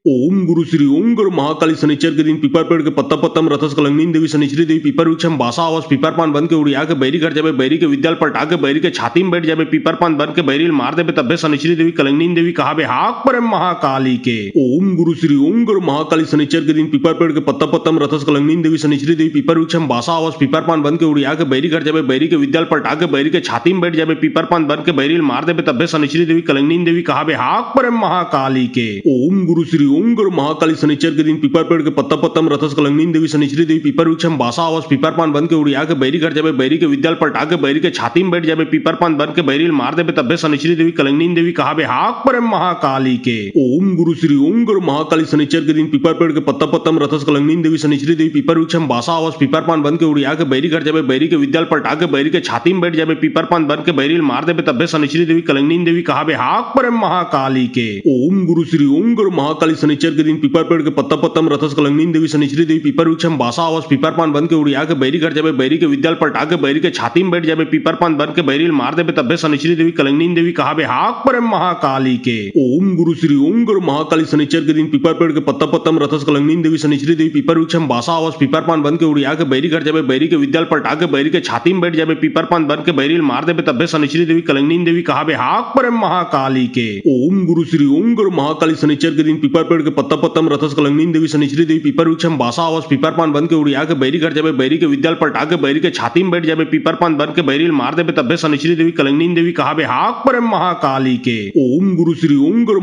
ओम गुरु श्री ओम गुरु महाकाली शनिचर के दिन पीपर पेड़ के पत्ता पत्तम रथस कलंगनी देवी शनिश्री देवी पीपर वृक्षम बासा आवास पीपर पान बन के उड़िया के बैरी घर जाबे बैरी के विद्याल पलटा के बैरी के छाती में बैठ जाबे पीपर पान बन के बैरिल मार देबे तब्बे शनिश्री देवी कलंगनी देवी कहाबे हाक परम महाकाली के। ओम गुरु श्री ओम गुरु महाकाली शनिचर के दिन पीपर पेड़ के पत्ता पत्तम रथस कलंगनी देवी शनिश्री देवी पीपर वृक्षम बासा आवास पीपर पान बन के उड़िया के बैरी घर जाबे बैरी के विद्याल पलटा के बैरी के छाती में बैठ जाबे पीपर पान बन के बैरिल मार देबे तब्बे शनिश्री देवी कलंगनी देवी कहाबे हाक परम महाकाली के। ओम गुरु श्री ओम गुरु महाकाली शनिचर के दिन पीपर पेड़ के पत्ता पत्तम रथस कलंगनी देवी शनिश्री देवी पीपर वृक्षम बासा आवास पीपर पान बन के उड़िया के बैरी कर जाबे बैरी के विद्याल पलटा के बैरी के छाती में बैठ जाबे पीपर पान बन के बैरी मार देबे तब्बे शनिश्री देवी कलंगनी देवी कहाबे हाक परम महाकाली के ओम गुरु महाकाली शनिचर के दिन पीपर पेड़ के पत्ता पत्तम रथस कलंगनी देवी शनिश्री देवी पीपर वृक्षम बासा आवास पीपर पान बन के उड़िया के बैरी कर जाबे बैरी के विद्याल पलटा के बैरी के छाती में बैठ जाबे पीपर पान बन के बैरी मार देबे तब्बे शनिश्री देवी कलंगनी देवी कहाबे हाक परम महाकाली के ओम गुरु महाकाली शनिचर के दिन पीपर पेड़ के पत्ता पत्तम रथस कलंगनी देवी शनिश्री देवी पीपर वृक्षम बासा आवास पीपर पान बन के उड़िया के बैरी कर जाबे बैरी के विद्याल पलटा के बैरी के छाती में बैठ जाबे पीपर पान बन के बैरी मार देबे तब्बे शनिश्री देवी कलंगनी देवी कहाबे हाक परम महाकाली के ओम गुरु महाकाली शनिचर के दिन पीपर पेड़ के पत्ता पत्तम रथस कलंगनी देवी शनिश्री देवी पीपर वृक्षम बासा आवास पीपर पान बन के उड़िया के बैरी कर जाबे बैरी के विद्याल पलटा के बैरी के छाती में बैठ जाबे पीपर पान बन के बैरी मार देबे तब्बे शनिश्री देवी कलंगनी देवी कहाबे हाक परम महाकाली के ओम गुरु महाकाली शनिचर के दिन पीपर पेड़ के पत्ता पत्तम रथस कलंगनी देवी शनिश्री देवी पीपर वृक्षम बासा आवास पीपर पान बन के उड़िया के बैरी कर जाबे बैरी के विद्याल पलटा के बैरी के छाती में बैठ जाबे पीपर पान बन के बैरी मार देबे तब्बे शनिश्री देवी कलंगनी देवी कहाबे हाक परम महाकाली के ओम गुरु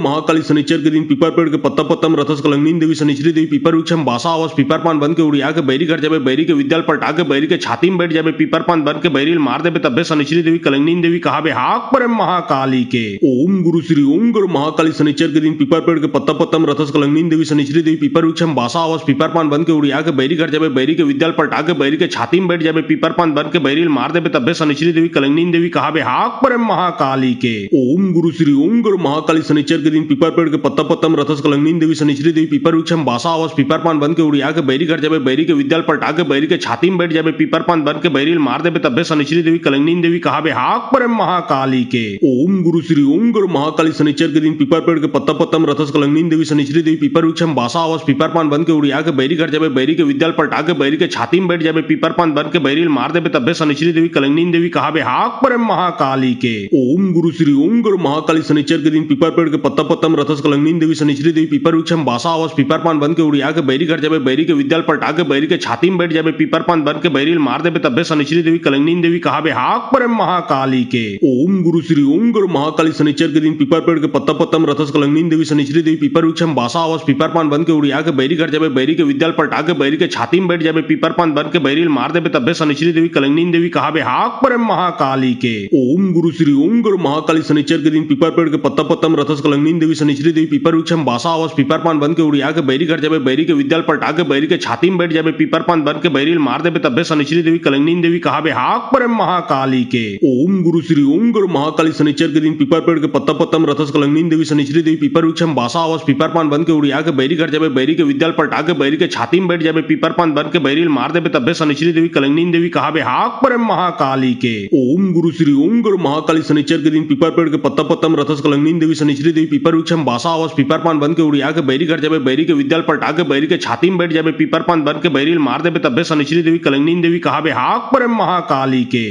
महाकाली शनिचर के दिन पीपर पेड़ के पत्ता पत्तम रथस कलंगनी देवी शनिश्री देवी पीपर वृक्षम बासा आवास पीपर पान बन के उड़िया के बैरी कर जाबे बैरी के विद्याल पलटा के बैरी के छाती में बैठ जाबे पीपर पान बन के बैरी मार देबे तब्बे शनिश्री देवी कलंगनी देवी कहाबे हाक परम महाकाली के ओम गुरु महाकाली शनिचर के दिन पीपर पेड़ के पत्ता पत्तम रथस कलंगनी देवी शनिश्री देवी पीपर वृक्षम बासा आवास पीपर पान बन के उड़िया के बैरी कर जाबे बैरी के विद्याल पलटा के बैरी के छाती में बैठ जाबे पीपर पान बन के बैरी मार देबे तब्बे शनिश्री देवी कलंगनी देवी कहाबे हाक परम महाकाली के ओम गुरु महाकाली शनिचर के दिन पीपर पेड़ के पत्ता पत्तम रथस कलंगनी देवी शनिश्री देवी पीपर वृक्षम बासा आवास पीपर पान बन के उड़िया के बैरी कर जाबे बैरी के विद्याल पलटा के बैरी के छाती में बैठ जाबे पीपर पान बन के बैरी मार देबे तब्बे शनिश्री देवी कलंगनी देवी कहाबे हाक परम महाकाली के ओम गुरु महाकाली शनिचर के दिन पीपर पेड़ के पत्ता पत्तम रथस कलंगनी देवी शनिश्री देवी पीपर वृक्षम बासा आवास पीपर पान बन के उड़िया के बैरी कर जाबे बैरी के विद्याल पलटा के बैरी के छाती में बैठ जाबे पीपर पान बन के बैरी मार देबे तब्बे शनिश्री देवी कलंगनी देवी कहाबे हाक परम महाकाली के ओम गुरु महाकाली शनिचर के दिन पीपर पेड़ के पत्ता पत्तम रथस कलंगनी देवी शनिश्री देवी पीपर वृक्षम बासा आवास पीपर पान बन के उड़िया के बैरी कर जाबे बैरी के विद्याल पलटा के बैरी के छाती में बैठ जाबे पीपर पान बन के बैरी मार देबे तब्बे शनिश्री देवी कलंगनी देवी कहाबे हाक परम महाकाली के ओम गुरु महाकाली शनिचर के दिन पीपर पेड़ के पत्ता पत्तम रथस कलंगनी देवी शनिश्री देवी पीपर वृक्षम बासा आवास पीपर पान बन के उड़िया के बैरी कर जाबे बैरी के विद्याल पलटा के बैरी के छाती में बैठ जाबे पीपर पान बन के बैरी मार देबे तब्बे शनिश्री देवी कलंगनी देवी कहाबे हाक परम महाकाली के ओम गुरु महाकाली शनिचर के दिन पीपर पेड़ के पत्ता पत्तम रथस कलंगनी देवी शनिश्री देवी पीपर वृक्षम बासा आवास पीपर पान बन के उड़िया के बैरी कर जाबे बैरी के विद्याल पलटा के बैरी के छाती में बैठ जाबे पीपर पान बन के बैरी मार देबे तब्बे शनिश्री देवी कलंगनी देवी कहाबे हाक परम महाकाली के ओम गुरु महाकाली शनिचर के दिन पीपर पेड़ के पत्ता पत्तम रथस कलंगनी देवी शनिश्री देवी पीपर वृक्षम बासा आवास पीपर पान बन के उड़िया के बैरी कर जाबे बैरी के विद्याल पलटा के बैरी के छाती में बैठ जाबे पीपर पान बन के बैरी मार देबे तब्बे शनिश्री देवी कलंगनी देवी कहाबे हाक परम महाकाली के ओम गुरु महाकाली शनिचर के दिन पीपर पेड़ के पत्ता पत्तम रथस कलंगनी देवी शनिश्री देवी पीपर वृक्षम बासा आवास पीपर पान बन के उड़िया के बैरी कर जाबे बैरी के विद्याल पलटा के बैरी के छाती में बैठ जाबे पीपर पान बन के बैरी मार देबे तब्बे शनिश्री देवी कलंगनी देवी कहाबे हाक परम महाकाली के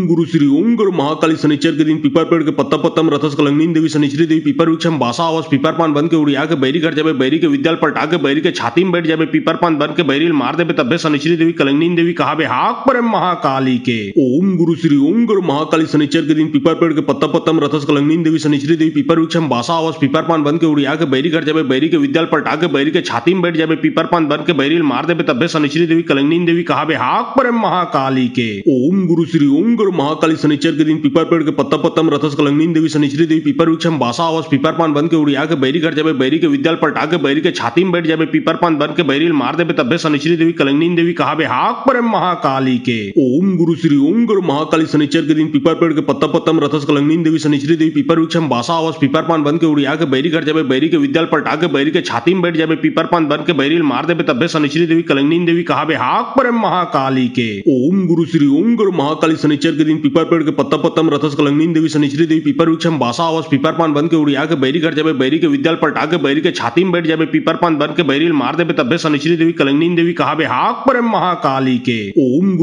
ओम गुरु महाकाली शनिचर के दिन पीपर पेड़ के पत्ता पत्तम रथस कलंगनी देवी शनिश्री देवी पीपर वृक्षम बासा आवास पीपर पान बन के उड़िया के बैरी कर जाबे बैरी के विद्याल पलटा के बैरी के छाती में बैठ जाबे पीपर पान बन के बैरी मार देबे तब्बे शनिश्री देवी कलंगनी देवी कहाबे हाक परम महाकाली के ओम गुरु महाकाली शनिचर के दिन पीपर पेड़ के पत्ता पत्तम रथस कलंगनी देवी शनिश्री देवी पीपर वृक्षम बासा आवास पीपर पान बन के उड़िया के बैरी कर जाबे बैरी के विद्याल पलटा के बैरी के छाती में बैठ जाबे पीपर पान बन के बैरी मार देबे तब्बे शनिश्री देवी कलंगनी देवी कहाबे हाक परम महाकाली के ओम गुरु महाकाली शनिचर के दिन पीपर पेड़ के पत्ता पत्तम रथस कलंगनी देवी शनिश्री देवी पीपर वृक्षम बासा आवास पीपर पान बन के उड़िया के बैरी कर जाबे बैरी के विद्याल पलटा के बैरी के छाती में बैठ जाबे पीपर पान बन के बैरी मार देबे तब्बे शनिश्री देवी कलंगनी देवी कहाबे हाक परम महाकाली के ओम गुरु महाकाली शनिचर के दिन पीपर पेड़ के पत्ता पत्तम रथस कलंगनी देवी शनिश्री देवी पीपर वृक्षम बासा आवास पीपर पान बन के उड़िया के बैरी कर जाबे बैरी के विद्याल पलटा के बैरी के छाती में बैठ जाबे पीपर पान बन के बैरी मार देबे तब्बे शनिश्री देवी कलंगनी देवी कहाबे हाक परम महाकाली के ओम गुरु महाकाली शनिचर के दिन पीपर पेड़ के पत्ता पत्तम रथस कलंगनी देवी शनिश्री देवी पीपर वृक्षम बासा आवास पीपर पान बन के उड़िया के बैरी कर जाबे बैरी के विद्याल पलटा के बैरी के छाती में बैठ जाबे पीपर पान बन के बैरी मार देबे तब्बे शनिश्री देवी कलंगनी देवी कहाबे हाक परम महाकाली के ओम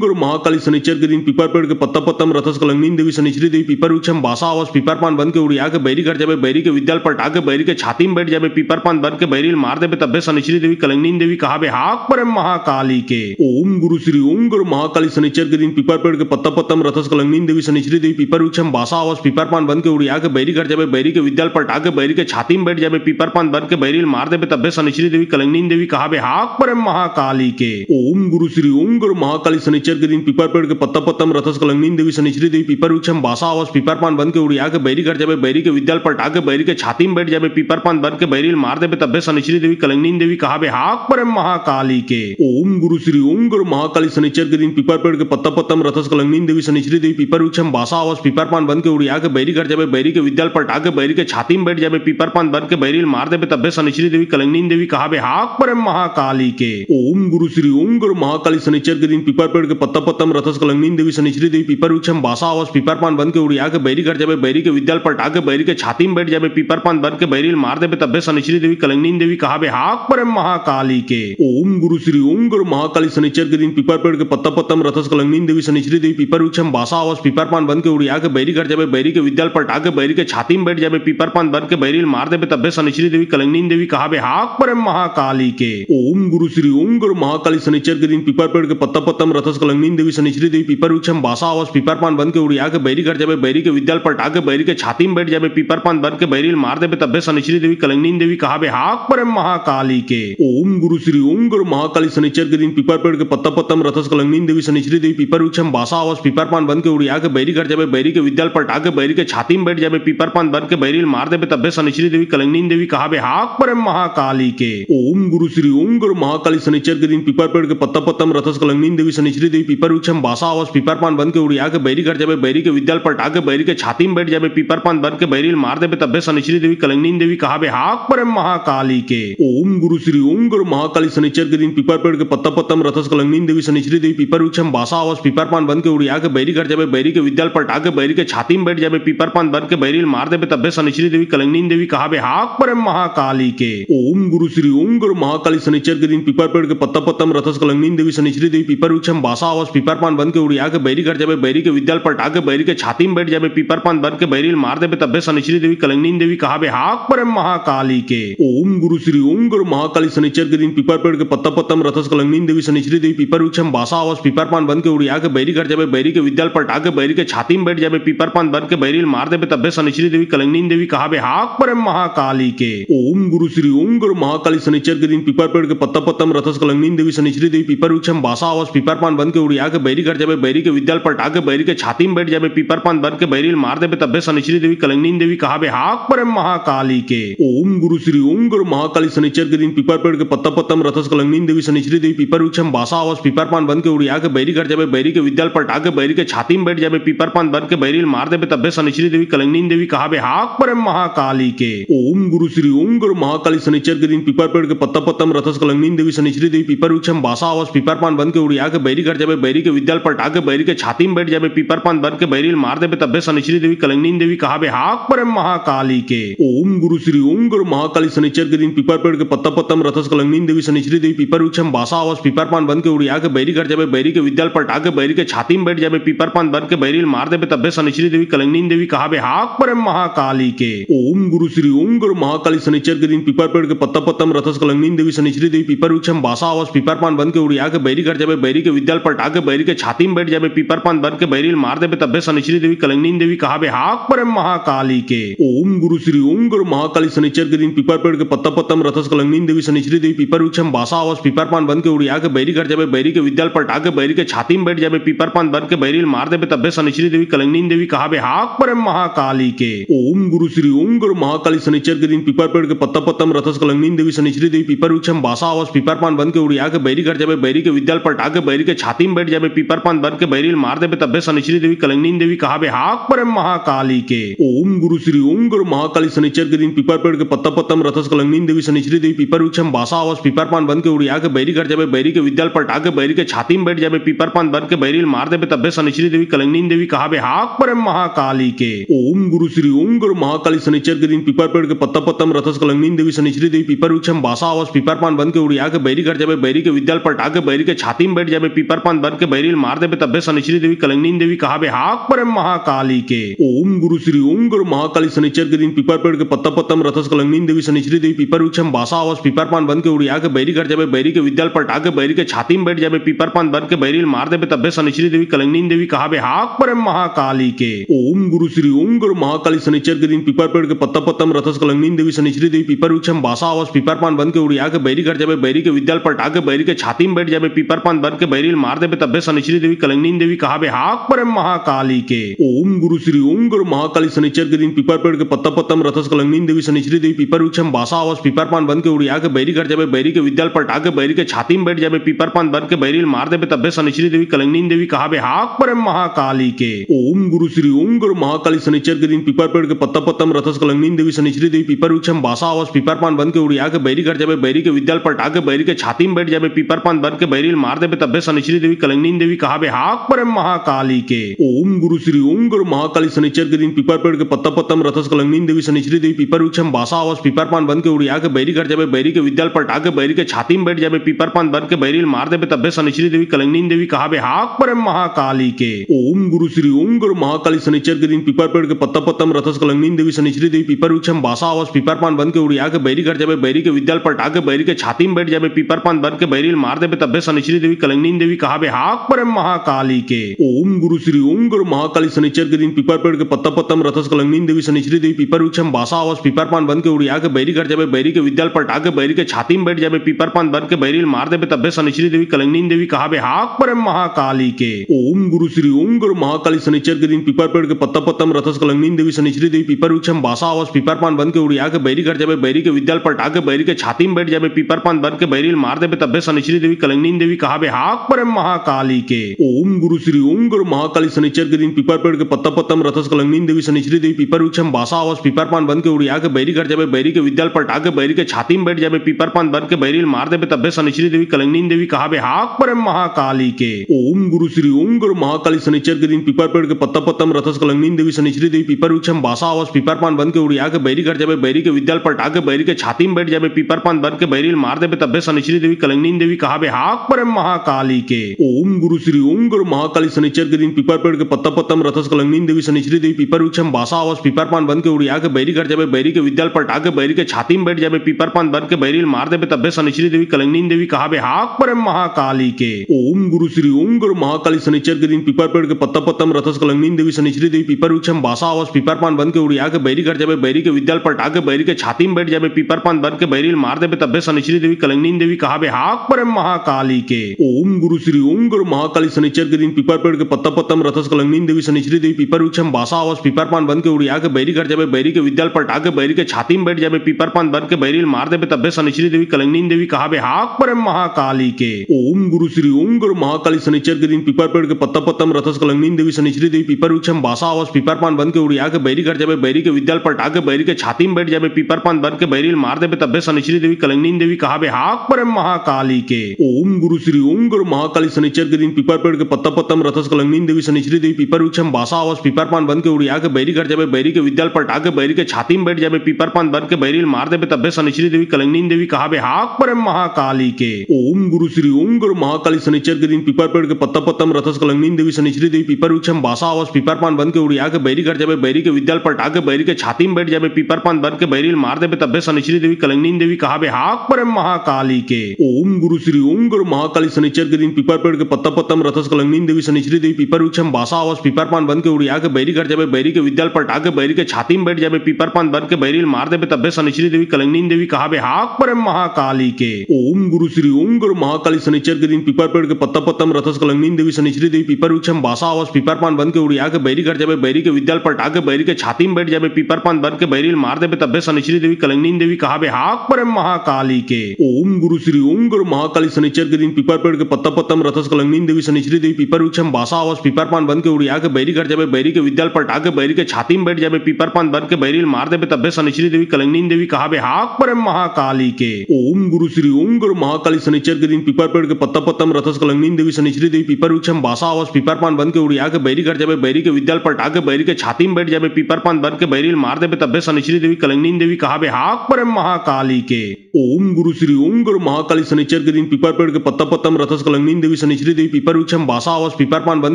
गुरु महाकाली शनिचर के दिन पीपर पेड़ के पत्ता पत्तम रथस कलंगनी देवी शनिश्री देवी पीपर वृक्षम बासा आवास पीपर पान बन के उड़िया के बैरी कर जाबे बैरी के विद्याल पलटा के बैरी के छाती में बैठ जाबे पीपर पान बन के बैरी मार देबे तब्बे शनिश्री देवी कलंगनी देवी कहाबे हाक परम महाकाली के ओम गुरु महाकाली शनिचर के दिन पीपर पेड़ के पत्ता पत्तम रथस कलंगनी देवी शनिश्री देवी पीपर वृक्षम बासा आवास पीपर पान बन के उड़िया के बैरी कर जाबे बैरी के विद्याल पलटा के बैरी के छाती में बैठ जाबे पीपर पीपर पान बन के बैरिल मार देबे तब्बे शनिश्री देवी कलंगनी देवी कहाबे हाक पर महाकाली के। ओम गुरु श्री ओम गुरु महाकाली शनिचर के दिन पीपर पेड़ के पत्ता पत्तम रथस कलंगनी देवी शनिश्री देवी पीपर वृक्षम बासा आवास पीपर पान बन के उड़िया के बैरी कर जाबे बैरी के विद्याल पलटा के बैरी के छाती में बैठ जाबे पीपर पान बन के बैरिल मार देबे तब्बे शनिश्री देवी कलंगनी देवी कहाबे हाक पर महाकाली के। ओम गुरु श्री ओम गुरु महाकाली शनिचर के दिन पीपर पेड़ के पत्ता पत्तम रथस कलंगनी देवी शनिश्री देवी पीपर वृक्षम बासा आवास पीपर पान बन के उड़िया के बैरी कर जाबे बैरी के विद्याल पलटा के बैरी के छाती में बैठ जाबे पीपर पान बन के बैरिल मार देबे तब्बे शनिश्री देवी कलंगनी देवी कहाबे हाक पर महाकाली के। ओम गुरु श्री ओम गुरु महाकाली शनिचर के दिन पीपर पेड़ के पत्ता पत्तम रथस कलंगनी देवी शनिश्री देवी पीपर वृक्षम बासा आवास पीपर पान बन के उड़िया के बैरी कर जाबे बैरी के विद्याल पलटा के बैरी के छाती में बैठ जाबे पीपर पान बन के बैरिल मार देबे तब्बे शनिश्री देवी कलंगनी देवी कहाबे हाक पर महाकाली के। ओम गुरु श्री ओम गुरु महाकाली शनिचर के दिन पीपर पेड़ के पत्ता पत्तम रथस कलंगनी देवी शनिश्री देवी पीपर वृक्षम बासा आवास पीपर पान बन के उड़िया के बैरी कर जाबे बैरी के विद्याल पलटा के बैरी के छाती में बैठ जाबे पीपर पान बन के बैरिल मार देबे तब्बे शनिश्री देवी कलंगनी देवी कहाबे हाक पर महाकाली के। ओम गुरु श्री ओम गुरु महाकाली शनिचर के दिन पीपर पेड़ के पत्ता पत्तम रथस कलंगनी देवी शनिश्री देवी पीपर वृक्षम बासा आवास पीपर पान बन के उड़िया के बैरी कर जाबे बैरी के विद्याल पलटा के बैरी के छाती में बैठ जाबे पीपर पान बन के बैरिल मार देबे तब्बे शनिश्री देवी कलंगनी देवी कहाबे हाक पर महाकाली के। ओम गुरु श्री ओम गुरु महाकाली शनिचर के दिन पीपर पेड़ के पत्ता पत्तम रथस कलंगनी देवी शनिश्री देवी पीपर वृक्षम बासा आवास पीपर पान बन के उड़िया के बैरी कर जाबे बैरी के विद्याल पलटा के बैरी के छाती में बैठ जाबे पीपर पान बन के बैरिल मार देबे तब्बे शनिश्री देवी कलंगनी देवी कहाबे हाक पर महाकाली के। ओम गुरु श्री ओम गुरु महाकाली शनिचर के दिन पीपर पेड़ के पत्ता पत्तम रथस कलंगनी देवी शनिश्री देवी पीपर वृक्षम बासा आवास पीपर पान बन के उड़िया के बैरी कर जाबे बैरी के विद्याल पलटा के बैरी के छाती में बैठ जाबे पीपर पान बन के बैरिल मार देबे तब्बे शनिश्री देवी कलंगनी देवी कहाबे हाक पर महाकाली के। ओम गुरु श्री ओम गुरु महाकाली शनिचर के दिन पीपर पेड़ के पत्ता पत्तम रथस कलंगनी देवी शनिश्री देवी पीपर वृक्षम बासा आवास पीपर पान बन के उड़िया के बैरी कर जाबे बैरी के विद्याल पलटा के बैरी के छाती में बैठ जाबे पीपर पान बन के बैरिल मार देबे तब्बे शनिश्री देवी कलंगनी देवी कहाबे हाक पर महाकाली के। ओम गुरु श्री ओम गुरु महाकाली शनिचर के दिन पीपर पेड़ के पत्ता पत्तम रथस कलंगनी देवी शनिश्री देवी पीपर वृक्षम बासा आवास पीपर पान बन के उड़िया के बैरी कर जाबे बैरी के विद्याल पलटा के बैरी के छाती में बैठ जाबे पीपर पान बन के बैरिल मार देबे तब्बे शनिश्री देवी कलंगनी देवी कहाबे हाक पर महाकाली के। ओम गुरु श्री ओम गुरु महाकाली शनिचर के दिन पीपर पेड़ के पत्ता पत्तम रथस कलंगनी देवी शनिश्री देवी पीपर वृक्षम बासा आवास पीपर पान बन के उड़िया के बैरी कर जाबे बैरी के विद्याल पलटा के बैरी के छाती में बैठ जाबे पीपर पान बन के बैरिल मार देबे तब्बे शनिश्री देवी कलंगनी देवी कहाबे हाक पर महाकाली के। ओम गुरु श्री ओम गुरु महाकाली शनिचर के दिन पीपर पेड़ के पत्ता पत्तम रथस कलंगनी देवी शनिश्री देवी पीपर वृक्षम बासा आवास पीपर पान बन के उड़िया के बैरी कर जाबे बैरी के विद्याल पलटा के बैरी के छाती में बैठ जाबे पीपर पान बन के बैरिल मार देबे तब्बे शनिश्री देवी कलंगनी देवी कहाबे हाक पर महाकाली के। ओम गुरु श्री ओम गुरु महाकाली शनिचर के दिन पीपर पेड़ के पत्ता पत्तम रथस कलंगनी देवी शनिश्री देवी पीपर वृक्षम बासा आवास पीपर पान बन के उड़िया के बैरी कर जाबे बैरी के विद्याल पलटा के बैरी के छाती में बैठ जाबे पीपर पान बन के बैरिल मार देबे तब्बे शनिश्री देवी कलंगनी देवी कहाबे हाक पर महाकाली के। ओम गुरु श्री ओम गुरु महाकाली शनिचर के दिन पीपर पेड़ के पत्ता पत्तम रथस कलंगनी देवी शनिश्री देवी पीपर वृक्षम बासा आवास पीपर पान बन के उड़िया के बैरी कर जाबे बैरी के विद्याल पलटा के बैरी के छाती में बैठ जाबे पीपर पान बन के बैरिल मार देबे तब्बे शनिश्री देवी कलंगनी देवी कहाबे हाक पर महाकाली के। ओम गुरु श्री ओम गुरु महाकाली शनिचर के दिन पीपर पेड़ के पत्ता पत्तम रथस कलंगनी देवी शनिश्री देवी पीपर वृक्षम बासा आवास पीपर पान बन के उड़िया के बैरी कर जाबे बैरी के विद्याल पलटा के बैरी के छाती में बैठ जाबे पीपर पान बन के बैरिल मार देबे तब्बे शनिश्री देवी कलंगनी देवी कहाबे हाक पर महाकाली के। ओम गुरु श्री ओम गुरु महाकाली शनिचर के दिन पीपर पेड़ के पत्ता पत्तम रथस कलंगनी देवी शनिश्री देवी पीपर वृक्षम बासा आवास पीपर पान बन के उड़िया के बैरी कर जाबे बैरी के विद्याल पलटा के बैरी के छाती में बैठ जाबे पीपर पान बन के बैरिल मार देबे तब्बे शनिश्री देवी कलंगनी देवी कहाबे हाक पर महाकाली के। ओम गुरु श्री ओम गुरु महाकाली शनिचर के दिन पीपर पेड़ के पत्ता पत्तम रथस कलंगनी देवी शनिश्री देवी पीपर वृक्षम बासा आवास पीपर पान बन के उड़िया के बैरी कर जाबे बैरी के विद्याल पलटा के बैरी के छाती में बैठ जाबे पीपर पान बन के बैरिल मार देबे तब्बे शनिश्री देवी कलंगनी देवी कहाबे हाक पर महाकाली के। ओम गुरु श्री ओम गुरु महाकाली शनिचर के दिन पीपर पेड़ के पत्ता पत्तम रथस कलंगनी देवी शनिश्री देवी पीपर वृक्षम बासा आवास पीपर पान बन के उड़िया के बैरी कर जाबे बैरी के विद्याल पलटा के बैरी के छाती में बैठ जाबे पीपर पान बन के बैरिल मार देबे तब्बे शनिश्री देवी कलंगनी देवी कहाबे हाक पर महाकाली के। ओम गुरु श्री ओम गुरु महाकाली शनिचर के दिन पीपर पेड़ के पत्ता पत्तम रथस कलंगनी देवी शनिश्री देवी पीपर वृक्षम बासा आवास पीपर पान बन के उड़िया के बैरी कर जाबे बैरी के विद्याल पलटा के बैरी के छाती में बैठ जाबे पीपर पान बन के बैरिल मार देबे तब्बे शनिश्री देवी कलंगनी देवी कहाबे हाक पर महाकाली के। ओम गुरु श्री ओम गुरु महाकाली शनिचर के दिन पीपर पेड़ के पत्ता पत्तम रथस कलंगनी देवी शनिश्री देवी पीपर वृक्षम बासा आवास पीपर पान बन के उड़िया के बैरी कर जाबे बैरी के विद्याल पलटा के बैरी के छाती में बैठ जाबे पीपर पान बन के बैरिल मार देबे तब्बे शनिश्री देवी कलंगनी देवी कहाबे हाक पर महाकाली के। ओम गुरु श्री ओम गुरु महाकाली शनिचर के दिन पीपर पेड़ के पत्ता पत्तम रथस कलंगनी देवी शनिश्री देवी पीपर वृक्षम बासा आवास पीपर पान बन के उड़िया के बैरी कर जाबे बैरी के विद्याल पलटा के बैरी के छाती में बैठ जाबे पीपर पान बन के बैरिल मार देबे तब्बे शनिश्री देवी कलंगनी देवी कहाबे हाक पर महाकाली के। ओम गुरु श्री ओम गुरु महाकाली शनिचर के दिन पीपर पेड़ के पत्ता पत्तम रथस कलंगनी देवी शनिश्री देवी पीपर वृक्षम बासा आवास पीपर पान बन के उड़िया के बैरी घर जाबे बैरी के विद्याल पलटा के बैरी के छाती में बैठ जाबे पीपर पान बन के बैरील मार देबे तब्बे शनिश्री देवी कलंगनी देवी कहाबे हाक परम महाकाली के ओम गुरु श्री ओम गुरु महाकाली शनिचर के दिन पीपर पेड़ के पत्ता पत्तम रथस कलंगनी देवी शनिश्री देवी पीपर वृक्षम बासा आवास पीपर पान बन के उड़िया के बैरी घर जाबे बैरी के विद्याल पलटा के बैरी के छाती में बैठ जाबे पीपर पान बन के बैरील मार देबे तब्बे शनिश्री देवी कलंगनी देवी कहाबे हाक परम महाकाली के ओम गुरु श्री ओम गुरु महाकाली शनिचर के दिन पीपर पेड़ के पत्ता पत्तम रथस कलंगनी देवी शनिश्री देवी पीपर वृक्षम बासा आवास पीपर पान बन के उड़िया के बैरी घर जाबे बैरी के विद्याल पलटा के बैरी के छाती में बैठ जाबे पीपर पान बन के बैरील मार देबे तब्बे शनिश्री देवी कलंगनी देवी कहाबे हाक परम महाकाली के ओम गुरु श्री ओम गुरु महाकाली शनिचर के दिन पीपर पेड़ के पत्ता पत्तम रथस कलंगनी देवी शनिश्री देवी पीपर वृक्षम बासा आवास पीपर पान बन के उड़िया के बैरी घर जाबे बैरी के विद्याल पलटा के बैरी के छाती में बैठ जाबे पीपर पान बन के बैरील मार देबे तब्बे शनिश्री देवी कलंगनी देवी कहाबे हाक परम महाकाली के ओम गुरु श्री ओम गुरु महाकाली शनिचर के दिन पीपर पेड़ के पत्ता पत्तम रथस कलंगनी देवी शनिश्री देवी पीपर वृक्षम बासा आवास पीपर पान बन के उड़िया के बैरी घर जाबे बैरी के विद्याल पलटा के बैरी के छाती में बैठ जाबे पीपर पान बन के बैरील मार देबे तब्बे शनिश्री देवी कलंगनी देवी कहाबे हाक परम महाकाली के ओम गुरु श्री ओम गुरु महाकाली शनिचर के दिन पीपर पेड़ के पत्ता पत्तम रथस कलंगनी देवी शनिश्री देवी पीपर वृक्षम बासा आवास पीपर पान बन के उड़िया के बैरी घर जाबे बैरी के विद्याल पलटा के बैरी के छाती में बैठ जाबे पीपर पान बन के बैरील मार देबे तब्बे शनिश्री देवी कलंगनी देवी कहाबे हाक परम महाकाली के ओम गुरु श्री ओम गुरु महाकाली शनिचर के दिन पीपर पेड़ के पत्ता पत्तम रथस कलंगनी देवी शनिश्री देवी पीपर वृक्षम बासा आवास पीपर पान बन के उड़िया के बैरी घर जाबे बैरी के विद्याल पलटा के बैरी के छाती में बैठ जाबे पीपर पान बन के बैरील मार देबे तब्बे शनिश्री देवी कलंगनी देवी कहाबे हाक परम महाकाली के ओम गुरु श्री ओम गुरु महाकाली शनिचर के दिन पीपर पेड़ के पत्ता पत्तम रथस कलंगनी देवी शनिश्री देवी पीपर वृक्षम बासा आवास पीपर पान बन के उड़िया के बैरी घर जाबे बैरी के विद्याल पलटा के बैरी के छाती में बैठ जाबे पीपर पान बन के बैरील मार देबे तब्बे शनिश्री देवी कलंगनी देवी कहाबे हाक परम महाकाली के ओम गुरु श्री ओम गुरु महाकाली शनिचर के दिन पीपर पेड़ के पत्ता पत्तम रथस कलंगनी देवी शनिश्री देवी पीपर वृक्षम बासा आवास पीपर पान बन के उड़िया के बैरी घर जाबे बैरी के विद्याल पलटा के बैरी के छाती में बैठ जाबे पीपर पान बन के बैरील मार देबे तब्बे शनिश्री देवी कलंगनी देवी कहाबे हाक परम महाकाली के ओम गुरु श्री ओम गुरु महाकाली शनिचर के दिन पीपर पेड़ के पत्ता पत्तम रथस कलंगनी देवी शनिश्री देवी पीपर वृक्षम बासा आवास पीपर पान बन के उड़िया के बैरी घर जाबे बैरी के विद्याल पलटा के बैरी के छाती में बैठ जाबे पीपर पान बन के बैरील मार देबे तब्बे शनिश्री देवी कलंगनी देवी कहाबे हाक परम महाकाली के ओम गुरु श्री ओम गुरु महाकाली शनिचर के दिन पीपर पेड़ के पत्ता पत्तम रथस कलंगनी देवी शनिश्री देवी पीपर वृक्षम बासा आवास पीपर पान बन के उड़िया के बैरी घर जाबे बैरी के विद्याल पलटा के बैरी के छाती में बैठ जाबे पीपर पान बन के बैरील मार देबे तब्बे शनिश्री देवी कलंगनी देवी कहाबे हाक परम महाकाली के ओम गुरु श्री ओम गुरु महाकाली शनिचर के दिन पीपर पेड़ के पत्ता पत्तम रथस कलंगनी देवी शनिश्री देवी पीपर वृक्षम बासा आवास पीपर पान बन के उड़िया के बैरी घर जाबे बैरी के विद्याल पलटा के बैरी के छाती में बैठ जाबे पीपर पान बन के बैरील मार देबे तब्बे शनिश्री देवी कलंगनी देवी कहाबे हाक परम महाकाली के ओम गुरु श्री ओम गुरु महाकाली शनिचर के दिन पीपर पेड़ के पत्ता पत्तम रथस कलंगनी देवी शनिश्री देवी पीपर वृक्षम बासा आवास पीपर पान बन के उड़िया के बैरी घर जाबे बैरी के विद्याल पलटा के बैरी के छाती में बैठ जाबे पीपर पान बन के बैरील मार देबे तब्बे शनिश्री देवी कलंगनी देवी कहाबे हाक परम महाकाली के ओम गुरु श्री ओम गुरु महाकाली शनिचर के दिन पीपर पेड़ के पत्ता पत्तम रथस कलंगनी देवी शनिश्री देवी पीपर वृक्षम बासा आवास पीपर पान बन के उड़िया के बैरी घर जाबे बैरी के विद्याल पलटा के बैरी के छाती में बैठ जाबे पीपर पान बन के बैरील मार देबे तब्बे शनिश्री देवी कलंगनी देवी कहाबे हाक परम महाकाली के ओम गुरु श्री ओम गुरु महाकाली शनिचर के दिन पीपर पेड़ के पत्ता पत्तम रथस कलंगनी देवी शनिश्री देवी पीपर वृक्षम बासा आवास पीपर पान बन के उड़िया के बैरी घर जाबे बैरी के विद्याल पलटा के बैरी के छाती में बैठ जाबे पीपर पान बन के बैरील मार देबे तब्बे शनिश्री देवी कलंगनी देवी कहाबे हाक परम महाकाली के ओम गुरु श्री ओम गुरु महाकाली शनिचर के दिन पीपर पेड़ के पत्ता पत्तम रथस कलंगनी देवी शनिश्री देवी पीपर वृक्षम बासा आवास पीपर पान बन के उड़िया के बैरी घर जाबे बैरी के विद्याल पलटा के बैरी के छाती में बैठ जाबे पीपर पान बन के बैरील मार देबे तब्बे शनिश्री देवी कलंगनी देवी कहाबे हाक परम महाकाली के ओम गुरु श्री ओम गुरु महाकाली शनिचर के दिन पीपर पेड़ के पत्ता पत्तम रथस कलंगनी देवी शनिश्री देवी पीपर वृक्षम बासा आवास पीपर पान बन के उड़िया के बैरी घर जाबे बैरी के विद्याल पलटा के बैरी के छाती में बैठ जाबे पीपर पान बन के बैरील मार देबे तब्बे शनिश्री देवी कलंगनी देवी कहाबे हाक परम महाकाली के ओम गुरु श्री ओम गुरु महाकाली शनिचर के दिन पीपर पेड़ के पत्ता पत्तम रथस कलंगनी देवी शनिश्री देवी पीपर वृक्षम बासा आवास पीपर पान बन के उड़िया के बैरी घर जाबे बैरी के विद्याल पलटा के बैरी के छाती में बैठ जाबे पीपर पान बन के बैरील मार देबे तब्बे शनिश्री देवी कलंगनी देवी कहाबे हाक परम महाकाली के ओम गुरु श्री ओम गुरु महाकाली शनिचर के दिन पीपर पेड़ के पत्ता पत्तम रथस कलंगनी देवी शनिश्री देवी पीपर वृक्षम बासा आवास पीपर पान बन के उड़िया के बैरी घर जाबे बैरी के विद्याल पलटा के बैरी के छाती में बैठ जाबे पीपर पान बन के बैरील मार देबे तब्बे शनिश्री देवी कलंगनी देवी कहाबे हाक परम महाकाली के ओम गुरु श्री ओम गुरु महाकाली शनिचर के दिन पीपर पेड़ के पत्ता पत्तम रथस कलंगनी देवी शनिश्री देवी पीपर वृक्षम बासा आवास पीपर पान बन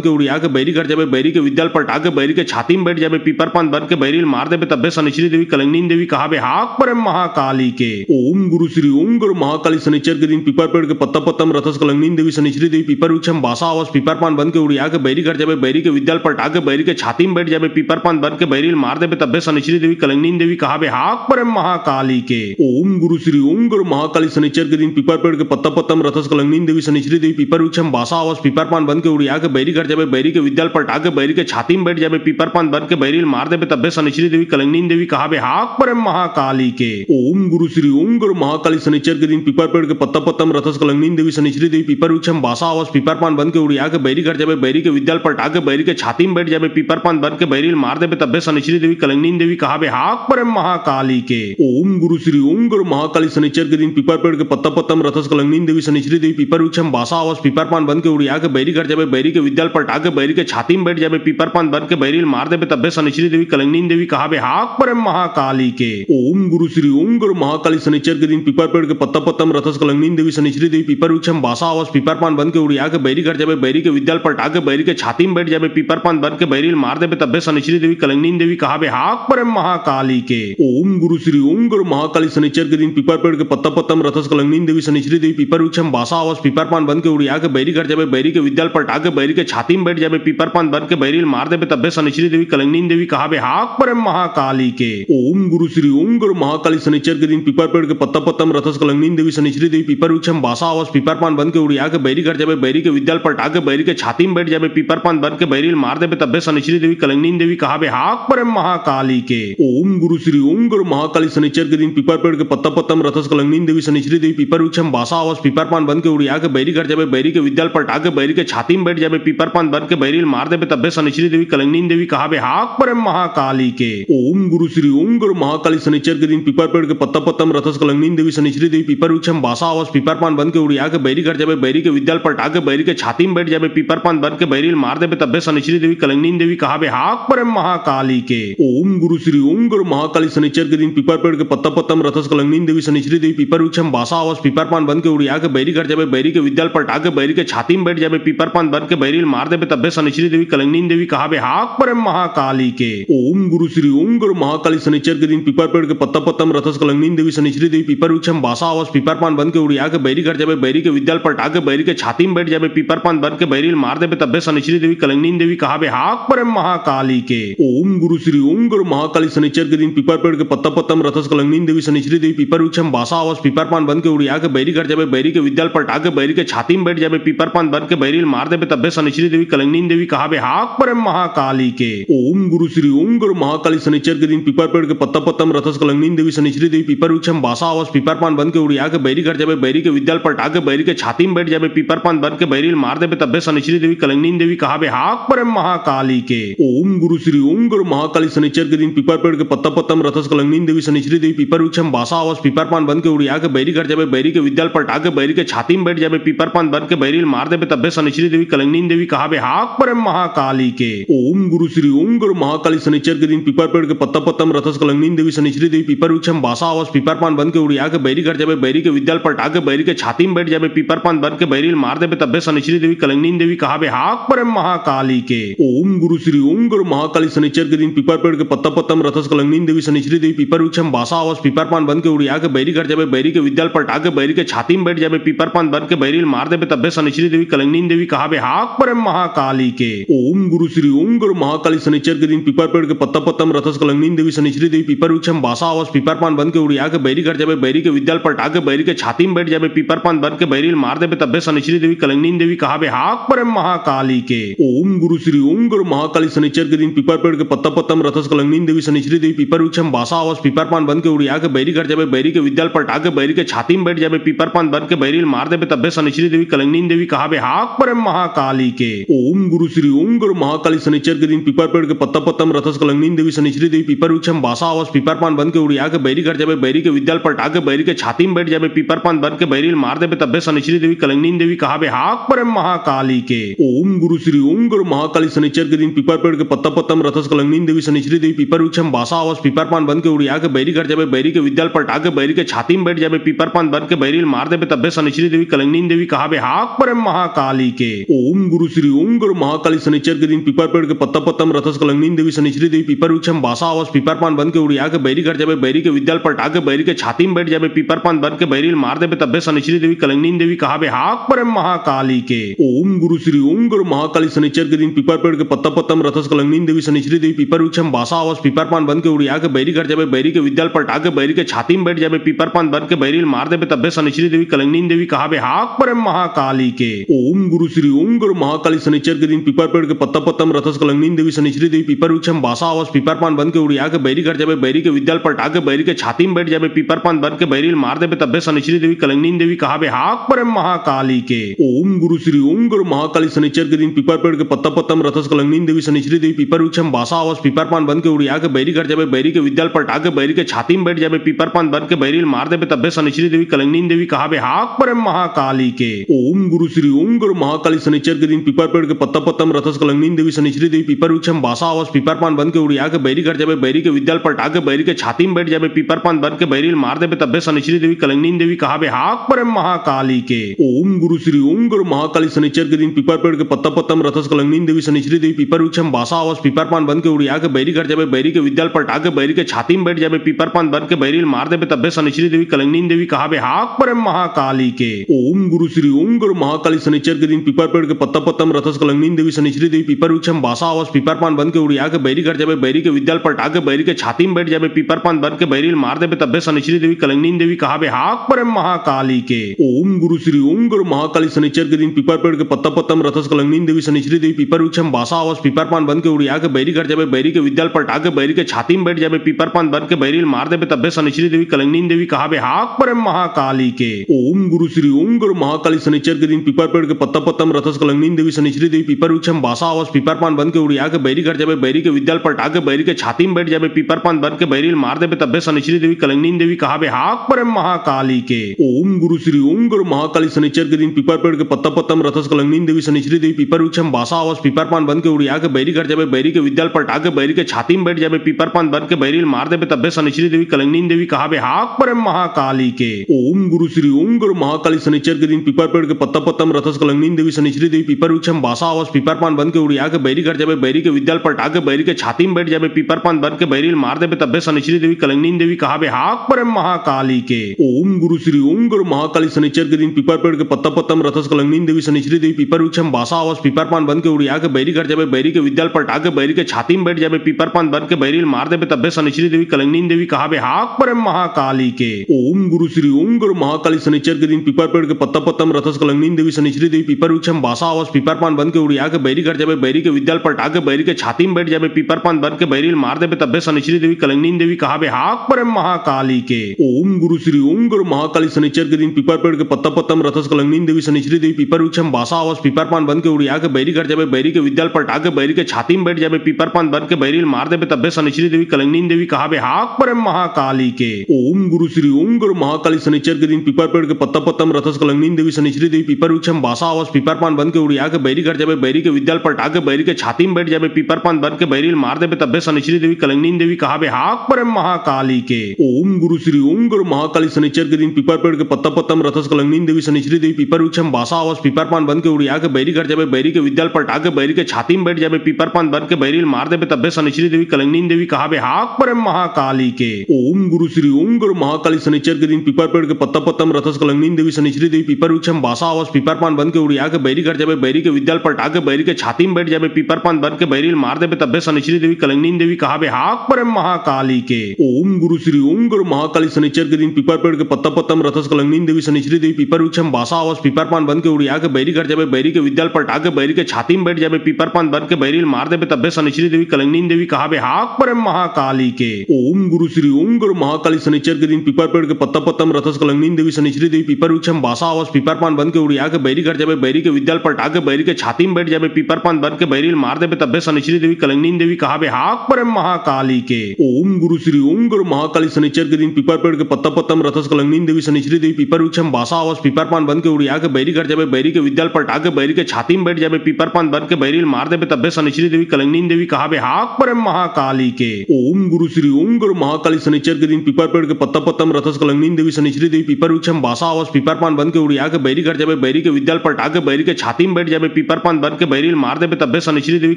के उड़िया के बैरी घर जाबे बैरी के विद्याल पलटा के बैरी के छाती में बैठ जाबे पीपर पान बन के बैरील मार देबे तब्बे शनिश्री देवी कलंगनी देवी कहाबे हाक परम महाकाली के ओम गुरु श्री ओम गुरु महाकाली शनिचर के दिन पीपर पेड़ के पत्ता पत्तम रथस कलंगनी देवी शनिश्री देवी पीपर वृक्षम बासा आवास पीपर पान बन के उड़िया के बैरी घर जाबे बैरी के विद्याल पलटा के बैरी के छाती में बैठ जाबे पीपर पान बन के बैरील मार देबे तब्बे शनिश्री देवी कलंगनी देवी कहाबे हाक पर महाकाली के। ओम गुरु श्री ओम गुरु महाकाली शनिचर के दिन पीपर पेड़ के पत्ता पत्तम रथस कलंगनी देवी शनिश्री देवी पीपर वृक्षम बासा आवास पीपर पान बन के उड़िया के बैरी घर जाबे बैरी के विद्याल पलटा के बैरी के छाती में बैठ जाबे पीपर पान बन के बैरी मार देबे तब्बे शनिश्री देवी कलंगनी देवी कहाबे हाक पर महाकाली के। ओम गुरु श्री ओम गुरु महाकाली शनिचर के दिन पीपर पेड़ के पत्ता पत्तम रथस कलंगनी देवी शनिश्री देवी पीपर वृक्षम बासा आवास पीपर पान बन के उड़िया के बैरी घर जाबे बैरी के विद्याल पलटा के बैरी के छाती में बैठ जाबे पीपर पान बन के बैरी मार देबे तब्बे शनिश्री देवी कलंगनी देवी कहाबे हाक पर महाकाली के। ओम गुरु श्री ओम गुरु महाकाली शनिचर के दिन पीपर पेड़ के पत्ता पत्तम रथस कलंगनी देवी शनिश्री देवी पीपर वृक्षम बासा आवास पीपर पान बन के उड़िया के बैरी घर जाबे बैरी के विद्याल पलटा के बैरी के छाती में बैठ जाबे पीपर पान बन के बैरी मार देबे तब्बे शनिश्री देवी कलंगनी देवी कहाबे हाक पर महाकाली के। ओम गुरु श्री ओम गुरु महाकाली शनिचर के दिन पीपर पेड़ के पत्ता पत्तम रथस कलंगनी देवी शनिश्री देवी पीपर वृक्षम बासा आवास पीपर पान बन के उड़िया के बैरी घर जाबे बैरी के विद्याल पलटा के बैरी के छाती में बैठ जाबे पीपर पान बन के बैरी मार देबे तब्बे शनिश्री देवी कलंगनी देवी कहाबे हाक पर महाकाली के। ओम गुरु श्री ओम गुरु महाकाली शनिचर के दिन पीपर पेड़ के पत्ता पत्तम रथस कलंगनी देवी शनिश्री देवी पीपर वृक्षम बासा आवास पीपर पान बन के उड़िया के बैरी घर जाबे बैरी के विद्याल पलटा के बैरी के छाती में बैठ जाबे पीपर पान बन के बैरी मार देबे तब्बे शनिश्री देवी कलंगनी देवी कहाबे हाक पर महाकाली के। ओम गुरु श्री ओम गुरु महाकाली शनिचर के दिन पीपर पेड़ के पत्ता पत्तम रथस कलंगनी देवी शनिश्री देवी पीपर वृक्षम बासा आवास पीपर पान बन के उड़िया के बैरी घर जाबे बैरी के विद्याल पलटा के बैरी के छाती में बैठ जाबे पीपर पान बन के बैरी मार देबे तब्बे शनिश्री देवी कलंगनी देवी कहाबे हाक पर महाकाली के। ओम गुरु श्री ओम गुरु महाकाली शनिचर के दिन पीपर पेड़ के पत्ता पत्तम रथस कलंगनी देवी शनिश्री देवी पीपर वृक्षम बासा आवास पीपर पान बन के उड़िया के बैरी घर जाबे बैरी के विद्याल पलटा के बैरी के छाती में बैठ जाबे पीपर पान बन के बैरी मार देबे तब्बे शनिश्री देवी कलंगनी देवी कहाबे हाक पर महाकाली के। ओम गुरु श्री ओम गुरु महाकाली शनिचर के दिन पीपर पेड़ के पत्ता पत्तम रथस कलंगनी देवी शनिश्री देवी पीपर वृक्षम बासा आवास पीपर पान बन के उड़िया के बैरी घर जाबे बैरी के विद्याल पलटा के बैरी के छाती में बैठ जाबे पीपर पान बन के बैरी मार देबे तब्बे शनिश्री देवी कलंगनी देवी कहाबे हाक पर महाकाली के। ओम गुरु श्री ओम गुरु महाकाली शनिचर के दिन पीपर पेड़ के पत्ता पत्तम रथस कलंगनी देवी शनिश्री देवी पीपर वृक्षम बासा आवास पीपर पान बन के उड़िया के बैरी घर जाबे बैरी के विद्याल पलटा के बैरी के छाती में बैठ जाबे पीपर पान बन के बैरी मार देबे तब्बे शनिश्री देवी कलंगनी देवी कहाबे हाक पर महाकाली के। ओम गुरु श्री ओम गुरु महाकाली शनिचर के दिन पीपर पेड़ के पत्ता पत्तम रथस कलंगनी देवी शनिश्री देवी पीपर वृक्षम बासा आवास पीपर पान बन के उड़िया के बैरी घर जाबे बैरी के विद्याल पलटा के बैरी के छाती में बैठ जाबे पीपर पान बन के बैरी मार देबे तब्बे शनिश्री देवी कलंगनी देवी कहाबे हाक पर महाकाली के। ओम गुरु श्री ओम गुरु महाकाली शनिचर के दिन पीपर पेड़ के पत्ता पत्तम रथस कलंगनी देवी शनिश्री देवी पीपर वृक्षम बासा आवास पीपर पान बन के उड़िया के बैरी घर जाबे बैरी के विद्याल पलटा के बैरी के छाती में बैठ जाबे पीपर पान बन के बैरी मार देबे तब्बे शनिश्री देवी कलंगनी देवी कहाबे हाक पर महाकाली के। ओम गुरु श्री ओम गुरु महाकाली शनिचर के दिन पीपर पेड़ के पत्ता पत्तम रथस कलंगनी देवी शनिश्री देवी पीपर वृक्षम बासा आवास पीपर पान बन के उड़िया के बैरी घर जाबे बैरी के विद्याल पलटा के बैरी के छाती में बैठ जाबे पीपर पान बन के बैरी मार देबे तब्बे शनिश्री देवी कलंगनी देवी कहाबे हाक पर महाकाली के। ओम गुरु श्री ओम गुरु महाकाली शनिचर के दिन पीपर पेड़ के पत्ता पत्तम रथस कलंगनी देवी शनिश्री देवी पीपर वृक्षम बासा आवास पीपर पान बन के उड़िया के बैरी घर जाबे बैरी के विद्याल पलटा के बैरी के छाती में बैठ जाबे पीपर पान बन के बैरी मार देबे तब्बे शनिश्री देवी कलंगनी देवी कहाबे हाक पर महाकाली के। ओम गुरु श्री ओम गुरु महाकाली शनिचर के दिन पीपर पेड़ के पत्ता पत्तम रथस कलंगनी देवी शनिश्री देवी पीपर वृक्षम बासा आवास पीपर पान बन के उड़िया के बैरी घर जाबे बैरी के विद्याल पलटा के बैरी के छाती में बैठ जाबे पीपर पान बन के बैरी मार देबे तब्बे शनिश्री देवी कलंगनी देवी कहाबे हाक पर महाकाली के। ओम गुरु श्री ओम गुरु महाकाली शनिचर के दिन पीपर पेड़ के पत्ता पत्तम रथस कलंगनी देवी शनिश्री देवी पीपर वृक्षम बासा आवास पीपर पान बन के उड़िया के बैरी घर जाबे बैरी के विद्याल पलटा के बैरी के छाती में बैठ जाबे पीपर पान बन के बैरी मार देबे तब्बे शनिश्री देवी कलंगनी देवी कहाबे हाक पर महाकाली के। ओम गुरु श्री ओम गुरु महाकाली शनिचर के दिन पीपर पेड़ के पत्ता पत्तम रथस कलंगनी देवी शनिश्री देवी पीपर वृक्षम बासा आवास पीपर पान बन के उड़िया के बैरी घर जाबे बैरी के विद्याल पलटा के बैरी के छाती में बैठ जाबे पीपर पान बन के बैरी मार देबे तब्बे शनिश्री देवी कलंगनी देवी कहाबे हाक पर महाकाली के। ओम गुरु श्री ओम गुरु महाकाली शनिचर के दिन पीपर पेड़ के पत्ता पत्तम रथस कलंगनी देवी शनिश्री देवी पीपर वृक्षम बासा आवास पीपर पान बन के उड़िया के बैरी घर जाबे बैरी के विद्याल पलटा के बैरी के छाती में बैठ जाबे पीपर पान बन के बैरी मार देबे तब्बे शनिश्री देवी कलंगनी देवी कहाबे हाक पर महाकाली के। ओम गुरु श्री ओम गुरु महाकाली शनिचर के दिन पीपर पेड़ के पत्ता पत्तम रथस कलंगनी देवी शनिश्री देवी पीपर वृक्षम बासा आवास पीपर पान बन के उड़िया के बैरी घर जाबे बैरी के विद्याल पलटा के बैरी के छाती में बैठ जाबे पीपर पान बन के बैरी मार देबे तब्बे शनिश्री देवी कलंगनी देवी कहाबे हाक पर महाकाली के। ओम गुरु श्री ओम गुरु महाकाली शनिचर के दिन पीपर पेड़ के पत्ता पत्तम रथस कलंगनी देवी शनिश्री देवी पीपर वृक्षम बासा आवास पीपर पान बन के उड़िया के बैरी घर जाबे बैरी के विद्याल पलटा के बैरी के छाती में बैठ जाबे पीपर पान बन के बैरी मार देबे तब्बे शनिश्री देवी कलंगनी देवी कहाबे हाक पर महाकाली के। ओम गुरु श्री ओम गुरु महाकाली शनिचर के दिन पीपर पेड़ के पत्ता पत्तम रथस कलंगनी देवी शनिश्री देवी पीपर वृक्षम बासा आवास पीपर पान बन के उड़िया के बैरी घर जाबे बैरी के विद्याल पलटा के बैरी के छाती में बैठ जाबे पीपर पान बन के बैरी मार देबे तब्बे शनिश्री देवी कलंगनी देवी कहाबे हाक पर महाकाली के। ओम गुरु श्री ओम गुरु महाकाली शनिचर के दिन पीपर पेड़ के पत्ता पत्तम रथस कलंगनी देवी शनिश्री देवी पीपर वृक्षम बासा आवास पीपर पान बन के उड़िया के बैरी घर कर जाबे बैरी के विद्याल पलटा के बैरी के छाती में बैठ जाबे पीपर पान बन के बैरी मार देबे तब्बे शनिश्री देवी कलंगनी देवी कहाबे हाक पर महाकाली के ओम गुरु श्री ओम गुरु महाकाली शनिचर के दिन पीपर पेड़ के पत्ता पत्ता में रथस कलंगनी देवी शनिश्री देवी पीपर वृक्षम बासा आवास पीपर पान बन के उड़िया के बैरी कर जाबे बैरी के विद्याल पलटा के बैरी के छाती में बैठ जाबे पीपर पान बन के बैरी मार देबे तब्बे शनिश्री देवी कलंगनी देवी कहाबे हाक पर महाकाली के ओम गुरु श्री ओम गुरु महाकाली शनिचर के दिन पीपर पेड़ के पत्ता पत्ता में रथस कलंगनी देवी शनिश्री देवी पीपर वृक्षम बासा आवास पीपर पान बन के उड़िया के बैरी कर जाबे बैरी के विद्याल पलटा के बैरी के छाती में बैठ जाबे पीपर पान बन के बैरी मार देबे तब्बे शनिश्री देवी कलंगनी देवी कहाबे हाक पर महाकाली के ओम गुरु श्री ओम गुरु महाकाली शनिचर के दिन पीपर पेड़ के पत्ता पत्ता में रथस कलंगनी देवी शनिश्री देवी पीपर वृक्षम बासा आवास पीपर पान बन के उड़िया के बैरी कर जाबे बैरी के विद्याल पलटा के बैरी के छाती में बैठ जाबे पीपर पान बन के बैरी मार देबे तब्बे शनिश्री देवी कलंगनी देवी कहाबे हाक पर महाकाली के ओम गुरु श्री ओम गुरु महाकाली शनिचर के दिन पीपर पेड़ के पत्ता पत्ता में रथस कलंगनी देवी शनिश्री देवी पीपर वृक्षम बासा आवास पीपर पान बन के उड़िया के बैरी कर जाबे बैरी के विद्याल पलटा के बैरी के छाती में बैठ जाबे पीपर पान बन के बैरी मार देबे तब्बे शनिश्री देवी कलंगनी देवी कहाबे हाक पर महाकाली के ओम गुरु श्री ओम गुरु महाकाली शनिचर के दिन पीपर पेड़ के पत्ता पत्ता में रथस कलंगनी देवी शनिश्री देवी पीपर वृक्षम बासा आवास पीपर पान बन के उड़िया के बैरी कर जाबे बैरी के विद्याल पलटा के बैरी के छाती में बैठ जाबे पीपर पान बन के बैरी मार देबे तब्बे शनिश्री देवी कलंगनी देवी कहाबे हाक पर महाकाली के ओम गुरु श्री ओम गुरु महाकाली शनिचर के दिन पीपर पेड़ के पत्ता पत्ता में रथस कलंगनी देवी शनिश्री देवी पीपर वृक्षम बासा आवास पीपर पान बन के उड़िया के बैरी कर जाबे बैरी के विद्याल पलटा के बैरी के छाती में बैठ जाबे पीपर पान बन के बैरी मार देबे तब्बे शनिश्री देवी कलंगनी देवी कहाबे हाक पर महाकाली के ओम गुरु श्री ओम गुरु महाकाली शनिचर के दिन पीपर पेड़ के पत्ता पत्ता में रथस कलंगनी देवी शनिश्री देवी पीपर वृक्षम बासा आवास पीपर पान बन के उड़िया के बैरी कर जाबे बैरी के विद्याल पलटा के बैरी के छाती में बैठ जाबे पीपर पान बन के बैरी मार देबे तब्बे शनिश्री देवी कलंगनी देवी कहाबे हाक पर महाकाली के ओम गुरु श्री ओम गुरु महाकाली शनिचर के दिन पीपर पेड़ के पत्ता पत्ता में रथस कलंगनी देवी शनिश्री देवी पीपर वृक्षम बासा आवास पीपर पान बन के उड़िया के बैरी कर जाबे बैरी के विद्याल पलटा के बैरी के छाती में बैठ जाबे पीपर पान बन के बैरी मार देबे तब्बे शनिश्री देवी कलंगनी देवी कहाबे हाक पर महाकाली के ओम गुरु श्री ओम गुरु महाकाली शनिचर के दिन पीपर पेड़ के पत्ता पत्ता में रथस कलंगनी देवी शनिश्री देवी पीपर वृक्षम बासा आवास पीपर पान बन के उड़िया के बैरी कर जाबे बैरी के विद्याल पलटा के बैरी के छाती में बैठ जाबे पीपर पान बन के बैरी मार देबे तब्बे शनिश्री देवी कलंगनी देवी कहाबे हाक पर महाकाली के ओम गुरु श्री ओम गुरु महाकाली शनिचर के दिन पीपर पेड़ के पत्ता पत्ता में रथस कलंगनी देवी शनिश्री देवी पीपर वृक्षम बासा आवास पीपर पान बन के उड़िया के बैरी कर जाबे बैरी के विद्याल पलटा के बैरी के छाती में बैठ जाबे पीपर पान बन के बैरी मार देबे तब्बे शनिश्री देवी कलंगनी देवी कहाबे हाक पर महाकाली के ओम गुरु श्री ओम गुरु महाकाली शनिचर के दिन पीपर पेड़ के पत्ता पत्ता में रथस कलंगनी देवी शनिश्री देवी पीपर वृक्षम बासा आवास पीपर पान बन के उड़िया के बैरी कर जाबे बैरी के विद्याल पलटा के बैरी के छाती में बैठ जाबे पीपर पान बन के बैरी मार देबे तब्बे शनिश्री देवी कलंगनी देवी कहाबे हाक पर महाकाली के ओम गुरु श्री ओम गुरु महाकाली शनिचर के दिन पीपर पेड़ के पत्ता पत्ता में रथस कलंगनी देवी शनिश्री देवी पीपर वृक्षम बासा आवास पीपर पान बन के उड़िया के बैरी कर जाबे बैरी के विद्याल पलटा के बैरी के छाती में बैठ जाबे पीपर पान बन के बैरी मार देबे तब्बे शनिश्री देवी कलंगनी देवी कहाबे हाक पर महाकाली के ओम गुरु श्री ओम गुरु महाकाली शनिचर के दिन पीपर पेड़ के पत्ता पत्ता में रथस कलंगनी देवी शनिश्री देवी पीपर वृक्षम बासा आवास पीपर पान बन के उड़िया के बैरी कर जाबे बैरी के विद्याल पलटा के बैरी के छाती में बैठ जाबे पीपर पान बन के बैरी मार देबे तब्बे शनिश्री देवी कलंगनी देवी कहाबे हाक पर महाकाली के ओम गुरु श्री ओम गुरु महाकाली शनिचर के दिन पीपर पेड़ के पत्ता पत्ता में रथस कलंगनी देवी शनिश्री देवी पीपर वृक्षम बासा आवास पीपर पान बन के उड़िया के बैरी कर जाबे बैरी के विद्याल पलटा के बैरी के छाती में बैठ जाबे पीपर पान बन के बैरी मार देबे तब्बे शनिश्री देवी कलंगनी देवी कहाबे हाक पर महाकाली के ओम गुरु श्री ओम गुरु महाकाली शनिचर के दिन पीपर पेड़ के पत्ता पत्ता में रथस कलंगनी देवी शनिश्री देवी पीपर वृक्षम बासा आवास पीपर पान बन के उड़िया के बैरी कर जाबे बैरी के विद्याल पलटा के बैरी के छाती में बैठ जाबे पीपर पान बन के बैरी मार देबे तब्बे शनिश्री देवी कलंगनी देवी कहाबे हाक पर महाकाली के ओम गुरु श्री ओम गुरु महाकाली शनिचर के दिन पीपर पेड़ के पत्ता पत्ता में रथस कलंगनी देवी शनिश्री देवी पीपर वृक्षम बासा आवास पीपर पान बन के उड़िया के बैरी कर जाबे बैरी के विद्याल पलटा के बैरी के छाती में बैठ जाबे पीपर पान बन के बैरी मार देबे तब्बे शनिश्री देवी कलंगनी देवी कहाबे हाक पर महाकाली के ओम गुरु श्री ओम गुरु महाकाली शनिचर के दिन पीपर पेड़ के पत्ता पत्ता में रथस कलंगनी देवी शनिश्री देवी पीपर वृक्षम बासा आवास पीपर पान बन के उड़िया के बैरी कर जाबे बैरी के विद्याल पलटा के बैरी के छाती में बैठ जाबे पीपर पान बन के बैरी मार देबे तब्बे शनिश्री देवी कलंगनी देवी कहाबे हाक पर महाकाली के ओम गुरु श्री ओम गुरु महाकाली शनिचर के दिन पीपर पेड़ के पत्ता पत्ता में रथस कलंगनी देवी शनिश्री देवी पीपर वृक्षम बासा आवास पीपर पान बन के उड़िया के बैरी कर जाबे बैरी के विद्याल पलटा के बैरी के छाती में बैठ जाबे पीपर पान बन के बैरी मार देबे तब्बे शनिश्री देवी कलंगनी देवी कहाबे हाक पर महाकाली के ओम गुरु श्री ओम गुरु महाकाली शनिचर के दिन पीपर पेड़ के पत्ता पत्ता में रथस कलंगनी देवी शनिश्री देवी पीपर वृक्षम बासा आवास पीपर पान बन के उड़िया के बैरी कर जाबे बैरी के विद्याल पलटा के बैरी के छाती में बैठ जाबे पीपर पान बन के बैरी मार देबे तब्बे शनिश्री देवी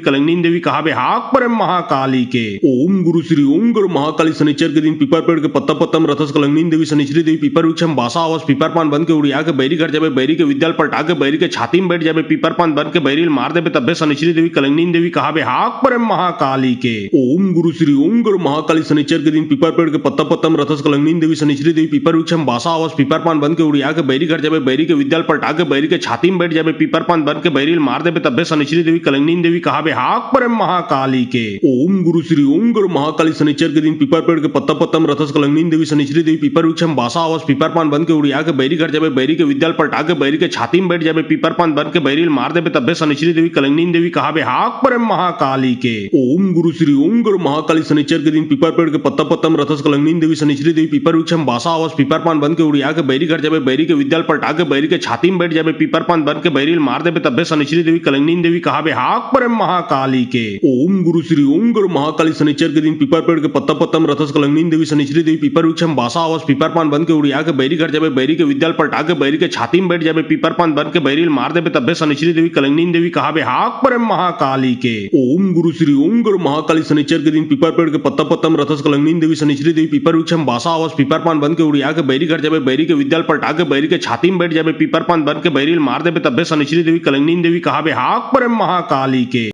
कलंगनी देवी कहाबे हाक पर महाकाली के ओम गुरु श्री ओम गुरु महाकाली शनिचर के दिन पीपर पेड़ के पत्ता पत्ता में रथस कलंगनी देवी शनिश्री देवी पीपर वृक्षम बासा आवास पीपर पान बन के उड़िया के बैरी कर जाबे बैरी के विद्याल पलटा के बैरी के छाती में बैठ जाबे पीपर पान बन के बैरी मार देबे तब्बे शनिश्री देवी कलंगनी देवी कहाबे हाक पर महाकाली के ओम गुरु श्री ओम गुरु महाकाली महाकाली शनिचर के दिन पीपर पेड़ के पत्ता पत्ता में रथस कलंगनी देवी शनिश्री देवी पीपर वृक्ष में बासा आवास पीपर पान बन के उड़िया के बैरी घर जाबे बैरी के विद्याल पलटा के बैरी के छाती में बैठ जाबे पीपर पान बन के बैरी मार देबे तब्बे शनिश्री देवी कलंगनी देवी कहाबे हाक पर महाकाली के ओम गुरु श्री ओम गुरु महाकाली शनिचर के दिन पीपर पेड़ के पत्ता पत्ता में रथस कलंगनी देवी शनिश्री देवी पीपर वृक्ष में बासा आवास पीपर पान बन के उड़िया के बैरी घर जाबे बैरी के विद्याल पलटा के बैरी के छाती में बैठ जाबे पीपर पान बन के बैरी मार देबे तब्बे शनिश्री देवी कलंगनी देवी कहाबे हाक पर महाकाली के ओम गुरु श्री ओम गुरु महाकाली शनिचर के दिन पीपर पेड़ के पत्ता पत्ता में रथस कलंगनी देवी शनिश्री देवी पीपर वृक्ष में बासा आवास पीपर पान बन के उड़िया के बैरी घर जाबे बैरी के विद्याल पलटा के बैरी के छाती में बैठ जाबे पीपर पान बन के बैरी मार देबे तब्बे शनिश्री देवी कलंगनी देवी कहाबे हाक पर महाकाली के ओम गुरु श्री ओम गुरु महाकाली शनिचर के दिन पीपर पेड़ के पत्ता पत्ता में रथस कलंगनी देवी शनिश्री देवी पीपर वृक्ष में बासा आवास पीपर पान बन के उड़िया के बैरी घर जाबे बैरी के विद्याल पलटा के बैरी के छाती में बैठ जाबे पीपर पान बन के बैरी मार देबे तब्बे शनिश्री देवी कलंगनी देवी कहाबे हाक पर महाकाली के ओम गुरु श्री ओम गुरु महाकाली शनिचर के दिन पीपर पेड़ के पत्ता पत्ता में रथस कलंगनी देवी शनिश्री देवी पीपर वृक्ष में बासा आवास पीपर पान बन के उड़िया के बैरी घर जाबे बैरी के विद्याल पलटा के बैरी के छाती में बैठ जाबे पीपर पान बन के बैरी मार देबे तब्बे शनिश्री देवी कलंगनी देवी कहाबे हाक पर महाकाली के।